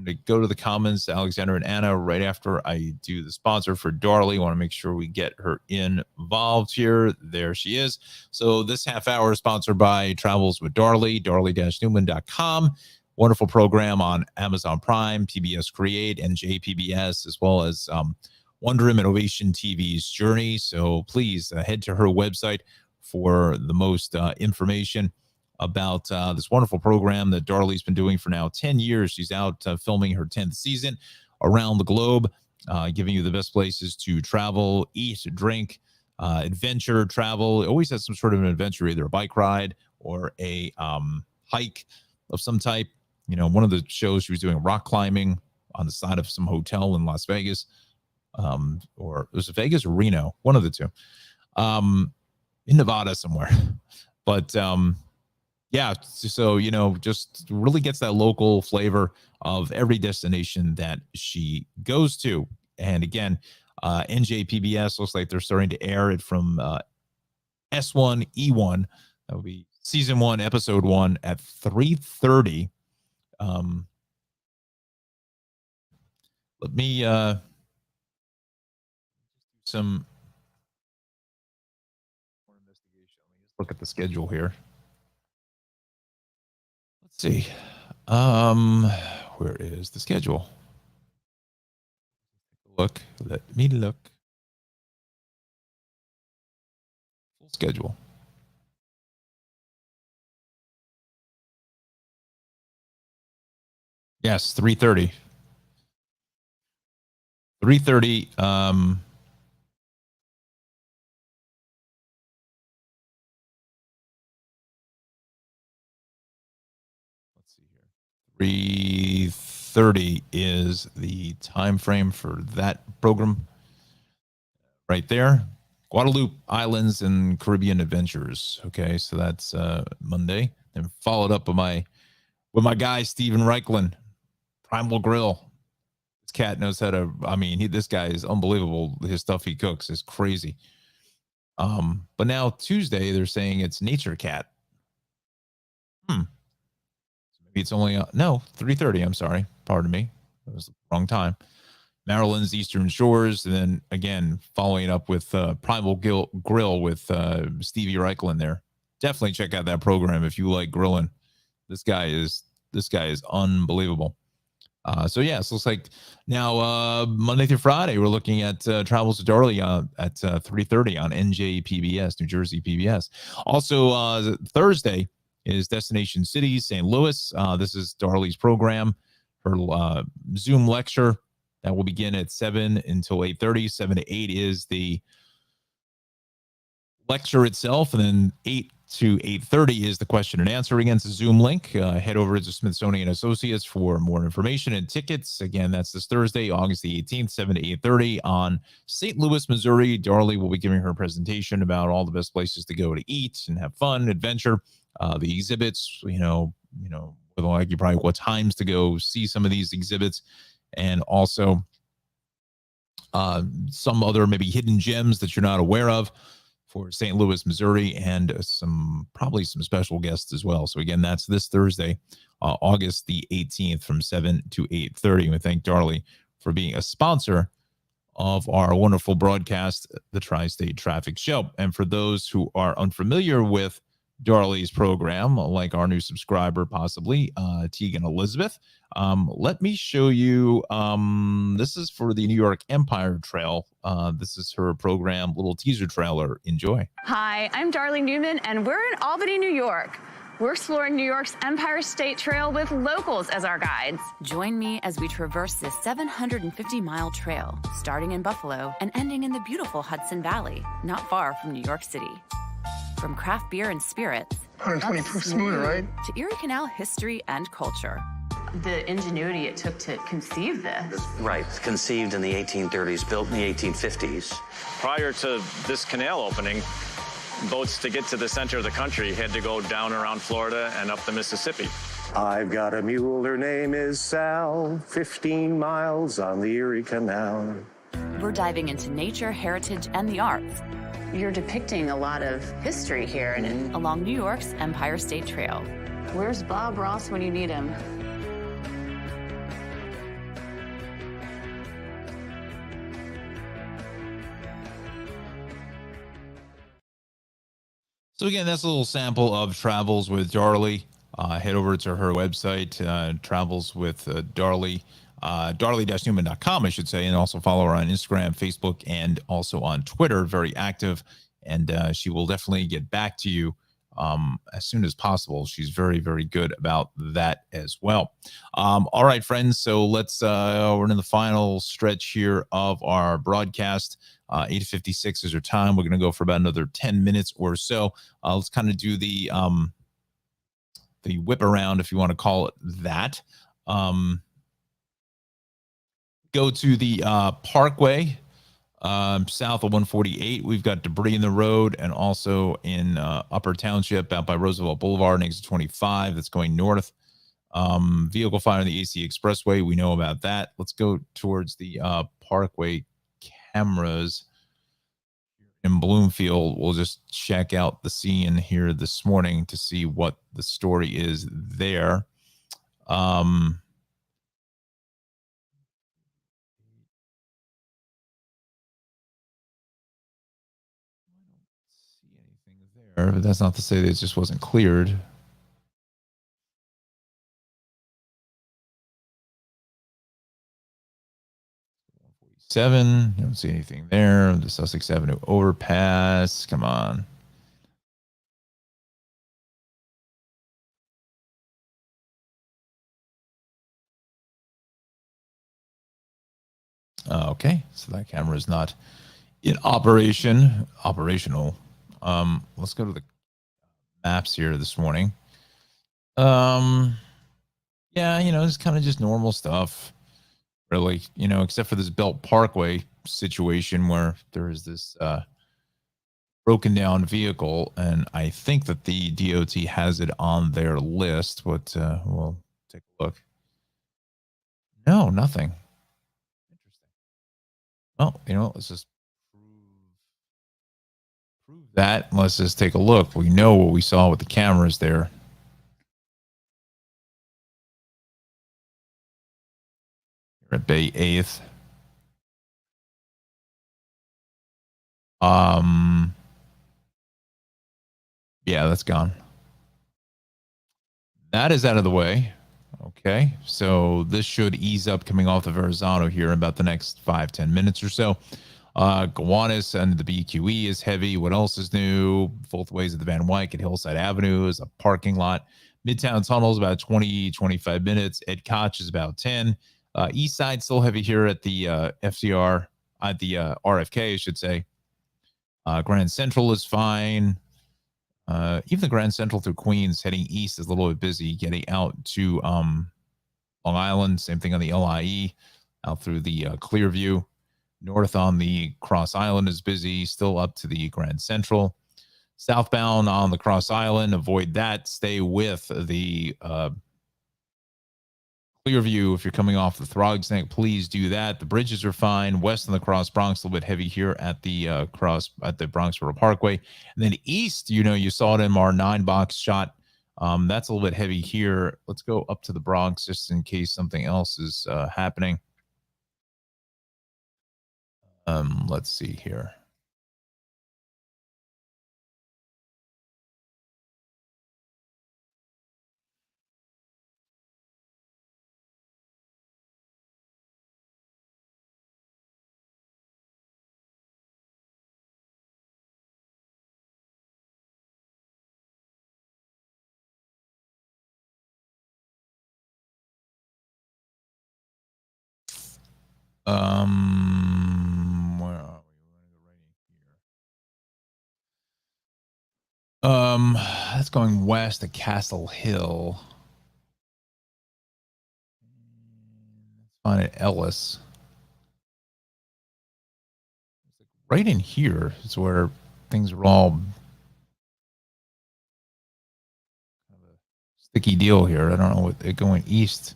to go to the comments, Alexander and Anna, right after I do the sponsor for Darley. I want to make sure we get her involved here. There she is. So this half hour is sponsored by Travels with Darley, darley-newman.com. Wonderful program on Amazon Prime, PBS Create, and JPBS, as well as Wonder Innovation TV's Journey. So please head to her website for the most information about this wonderful program that Darley's been doing for now 10 years. She's out filming her 10th season around the globe, giving you the best places to travel, eat, drink, adventure, travel. It always has some sort of an adventure, either a bike ride or a hike of some type. One of the shows she was doing rock climbing on the side of some hotel in Las Vegas, or it was Vegas or Reno, one of the two, in Nevada somewhere. But yeah, so, just really gets that local flavor of every destination that she goes to. And again, NJPBS looks like they're starting to air it from S1, E1. That will be season 1, episode 1 at 3:30. Let me some more investigation. Let me just look at the schedule here. Let's see. Where is the schedule? Let me look. Full schedule. Yes, 3:30. 3:30. Let's see here. 3:30 is the time frame for that program. Right there. Guadalupe Islands and Caribbean Adventures. Okay, so that's Monday. And followed up with my guy Steven Reichland, Primal Grill. This cat knows how to. I mean, this guy is unbelievable. His stuff he cooks is crazy. But now Tuesday they're saying it's Nature Cat. Maybe it's only 3:30. I'm sorry. Pardon me. That was the wrong time. Maryland's Eastern Shores, and then again following up with Primal Grill with Stevie Reichland there. Definitely check out that program if you like grilling. This guy is unbelievable. So yes, looks like now Monday through Friday we're looking at Travels to Darley at 3:30 on NJPBS, New Jersey PBS. Also Thursday is Destination Cities, St. Louis. This is Darley's program, her Zoom lecture. That will begin at 7 until 8:30. 7 to 8 is the lecture itself, and then 8 to 8:30 is the question and answer. Again, it's a Zoom link. Head over to Smithsonian Associates for more information and tickets. Again, that's this Thursday, August the 18th, 7 to 8:30 on St. Louis, Missouri. Darley will be giving her a presentation about all the best places to go to eat and have fun, adventure, the exhibits, like you probably what times to go see some of these exhibits, and also some other maybe hidden gems that you're not aware of for St. Louis, Missouri, and probably some special guests as well. So again, that's this Thursday, August the 18th from 7 to 8:30. We thank Darley for being a sponsor of our wonderful broadcast, the Tri-State Traffic Show. And for those who are unfamiliar with Darley's program, like our new subscriber, possibly, Tegan Elizabeth, let me show you. This is for the New York Empire Trail. This is her program, little teaser trailer. Enjoy. Hi, I'm Darlene Newman, and we're in Albany, New York. We're exploring New York's Empire State Trail with locals as our guides. Join me as we traverse this 750-mile trail, starting in Buffalo and ending in the beautiful Hudson Valley, not far from New York City. From craft beer and spirits 120 proof smooth, right? to Erie Canal history and culture. The ingenuity it took to conceive this. Right, conceived in the 1830s, built in the 1850s. Prior to this canal opening, boats to get to the center of the country had to go down around Florida and up the Mississippi. I've got a mule, her name is Sal, 15 miles on the Erie Canal. We're diving into nature, heritage, and the arts. You're depicting a lot of history here. And along New York's Empire State Trail. where's Bob Ross when you need him? So again, that's a little sample of Travels with Darlie. Head over to her website, Travels with Darlie, darlie-newman.com, I should say, and also follow her on Instagram, Facebook, and also on Twitter. Very active, and she will definitely get back to you as soon as possible. She's very, very good about that as well. All right, friends. So we're in the final stretch here of our broadcast. 8:56 is our time. We're going to go for about another 10 minutes or so. Let's kind of do the whip around, if you want to call it that. Go to the Parkway. South of 148, we've got debris in the road, and also in Upper Township out by Roosevelt Boulevard and exit 25 that's going north. Vehicle fire on the AC Expressway, we know about that. Let's go towards the Parkway cameras in Bloomfield. We'll just check out the scene here this morning to see what the story is there. But that's not to say that it just wasn't cleared. You don't see anything there. The Sussex Avenue overpass. Come on. Okay, so that camera is not in operational. Let's go to the maps here this morning. Yeah, it's kind of just normal stuff, really, except for this Belt Parkway situation where there is this broken down vehicle, and I think that the DOT has it on their list, but we'll take a look. No, nothing. Interesting. Well, let's just prove that. Let's just take a look. We know what we saw with the cameras there. We're at Bay 8th. Yeah, that's gone. That is out of the way. Okay, so this should ease up coming off the Verrazano here in about the next 5-10 minutes or so. Gowanus and the BQE is heavy. What else is new? Both ways of the Van Wyck at Hillside Avenue is a parking lot. Midtown Tunnel is about 20-25 minutes. Ed Koch is about 10. East Side still heavy here at the FDR, at the RFK, I should say. Grand Central is fine. Even the Grand Central through Queens heading east is a little bit busy. Getting out to Long Island, same thing on the LIE, out through the Clearview. North on the Cross Island is busy, still up to the Grand Central. Southbound on the Cross Island, avoid that. Stay with the Clearview. If you're coming off the Throgs Neck, please do that. The bridges are fine. West on the Cross Bronx, a little bit heavy here at the Bronxboro Parkway. And then east, you saw it in our 9-box shot. That's a little bit heavy here. Let's go up to the Bronx just in case something else is happening. Let's see here. Where are we? going west to Castle Hill. Let's find it Ellis. Right in here is where things are all kind of a sticky deal here. I don't know what they're going east.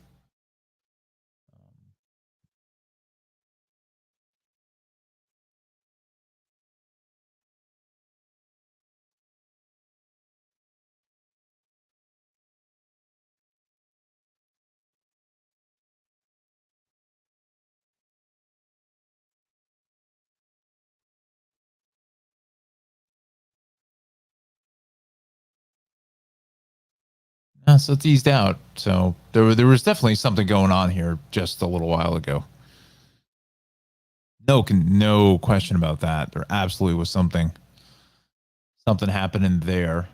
So it's eased out. So there was definitely something going on here just a little while ago. No question about that. There absolutely was something happening there.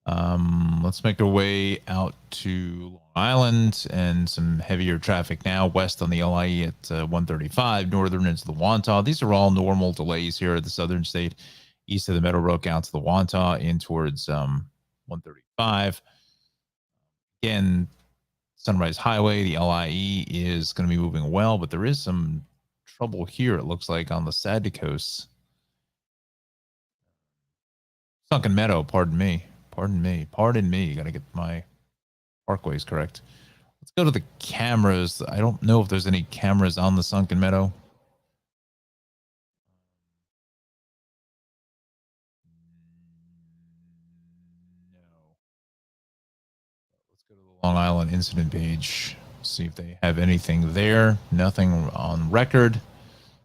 Let's make our way out to Long Island and some heavier traffic now west on the LIE at 135, northern into the Wantagh. These are all normal delays here at the southern state, east of the Meadowbrook out to the Wantagh in towards 135. Again, Sunrise Highway, the LIE is going to be moving well, but there is some trouble here, it looks like, on the side coast. Sunken Meadow, pardon me. Got to get my parkways correct. Let's go to the cameras. I don't know if there's any cameras on the Sunken Meadow. No. Let's go to the Long Island incident page. See if they have anything there. Nothing on record.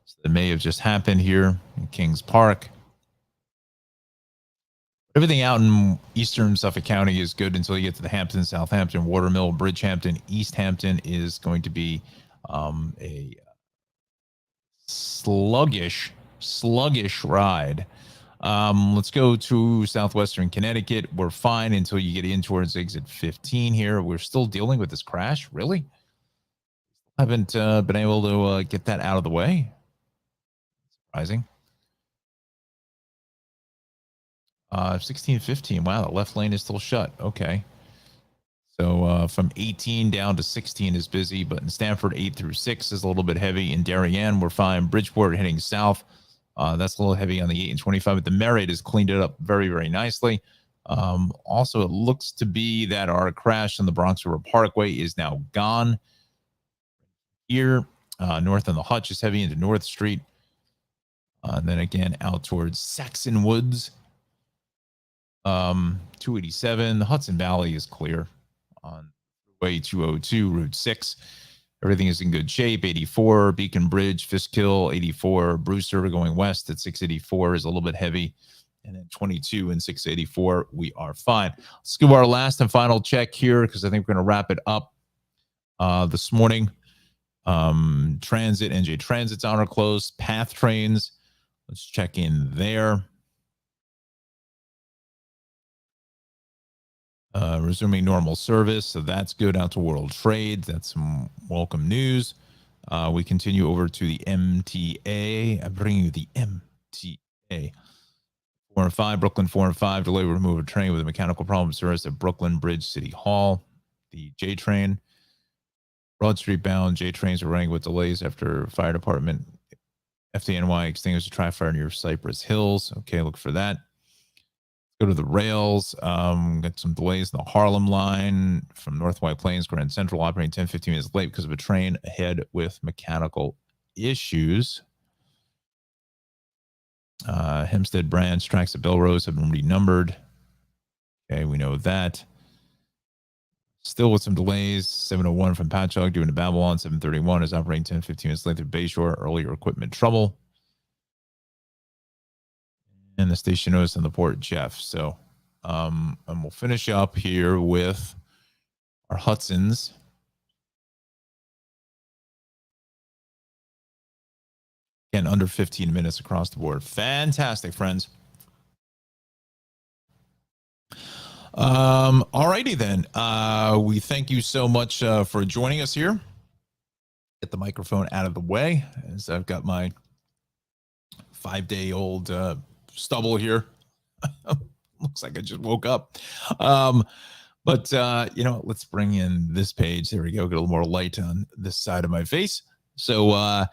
So that may have just happened here in Kings Park. Everything out in eastern Suffolk County is good until you get to the Hampton, Southampton, Watermill, Bridgehampton. East Hampton is going to be a sluggish ride. Let's go to southwestern Connecticut. We're fine until you get in towards exit 15 here. We're still dealing with this crash. Really? Haven't been able to get that out of the way. Surprising. 16-15. Wow, the left lane is still shut. Okay. So from 18 down to 16 is busy, but in Stamford, 8 through 6 is a little bit heavy. In Darien, we're fine. Bridgeport heading south. That's a little heavy on the 8 and 25, but the Merritt has cleaned it up very, very nicely. Also, it looks to be that our crash on the Bronx River Parkway is now gone. Here, north on the Hutch is heavy into North Street. And then again, out towards Saxon Woods. 287. The Hudson Valley is clear on Way 202, Route 6. Everything is in good shape. 84, Beacon Bridge, Fishkill, 84. Brewster going west at 684 is a little bit heavy. And then 22 and 684, we are fine. Let's do our last and final check here because I think we're going to wrap it up this morning. Transit, NJ Transit's on or close. Path trains, let's check in there. Resuming normal service, so that's good out to World Trade. That's some welcome news. We continue over to the MTA. I'm bringing you the MTA. 4 and 5, Brooklyn 4 and 5, delay will remove a train with a mechanical problem service at Brooklyn Bridge City Hall. The J train, Broad Street bound J trains are running with delays after fire department FDNY extinguished a tri-fire near Cypress Hills. Okay, look for that. Go to the rails. Got some delays in the Harlem line from North White Plains, Grand Central, operating 10-15 minutes late because of a train ahead with mechanical issues. Hempstead branch tracks at Belrose have been renumbered. Okay, we know that. Still with some delays. 701 from Patchogue due to Babylon. 731 is operating 10-15 minutes late through Bayshore. Earlier equipment trouble. And the station notice on the port, Jeff. So, and we'll finish up here with our Hudsons. Again, under 15 minutes across the board. Fantastic, friends. All righty then. We thank you so much for joining us here. Get the microphone out of the way as I've got my 5-day-old stubble here. Looks like I just woke up. But let's bring in this page. There we go. Get a little more light on this side of my face. So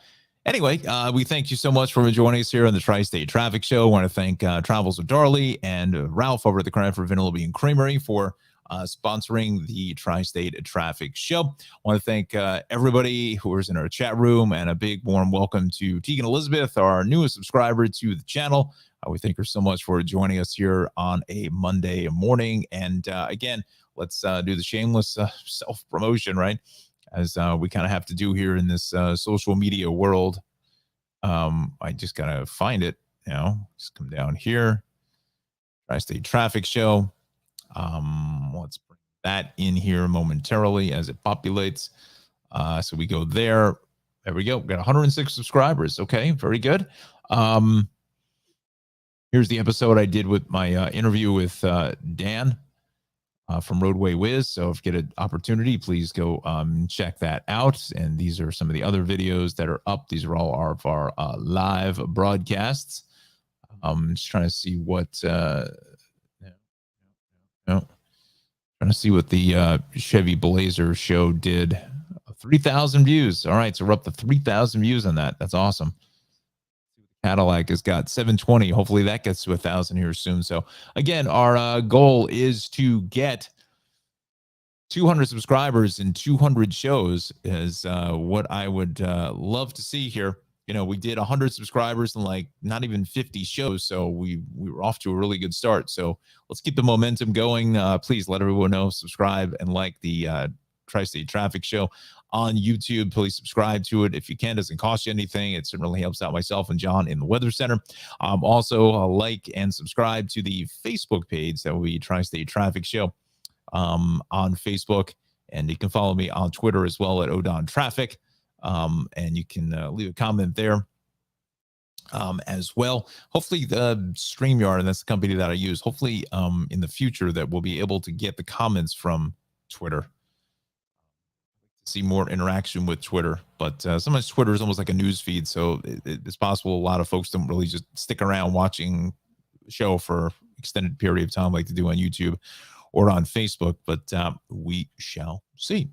anyway, we thank you so much for joining us here on the Tri-State Traffic Show. I want to thank Travels with Darley and Ralph over at the Cranford Vanilla Bean Creamery for sponsoring the Tri-State Traffic Show. I want to thank everybody who is in our chat room, and a big warm welcome to Tegan Elizabeth, our newest subscriber to the channel. We thank her so much for joining us here on a Monday morning. And again, let's do the shameless self-promotion, right? As we kind of have to do here in this social media world. I just got to find it, just come down here. Tri-State Traffic Show. Let's bring that in here momentarily as it populates. So we go there. There we go. We've got 106 subscribers. Okay, very good. Here's the episode I did with my interview with Dan from Roadway Wiz. So if you get an opportunity, please go check that out. And these are some of the other videos that are up. These are all of our live broadcasts. Just trying to see what trying to see what the Chevy Blazer show did. 3,000 views. All right, so we're up to 3,000 views on that. That's awesome. Cadillac has got 720. Hopefully that gets to 1,000 here soon. So again, our goal is to get 200 subscribers and 200 shows is what I would love to see here. We did 100 subscribers and like not even 50 shows. So we were off to a really good start. So let's keep the momentum going. Please let everyone know, subscribe and like the Tri-State Traffic Show on YouTube. Please subscribe to it if you can. It doesn't cost you anything. It certainly helps out myself and John in the Weather Center. Also, like and subscribe to the Facebook page. That will be Tri-State Traffic Show on Facebook. And you can follow me on Twitter as well at Odon Traffic. And you can leave a comment there as well. Hopefully the StreamYard, and that's the company that I use, hopefully in the future that we'll be able to get the comments from Twitter. See more interaction with Twitter, but sometimes Twitter is almost like a news feed, so it's possible a lot of folks don't really just stick around watching the show for extended period of time like they do on YouTube or on Facebook, but we shall see.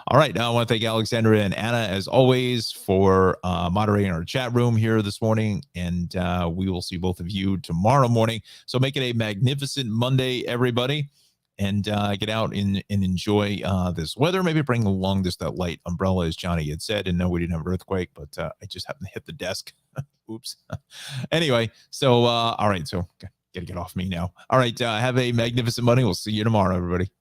All right, now I want to thank Alexandra and Anna, as always, for moderating our chat room here this morning, and we will see both of you tomorrow morning. So make it a magnificent Monday, everybody. And get out and enjoy this weather. Maybe bring along that light umbrella, as Johnny had said. And no, we didn't have an earthquake, but I just happened to hit the desk. Oops. Anyway, so all right. So gotta get off me now. All right. Have a magnificent Monday. We'll see you tomorrow, everybody.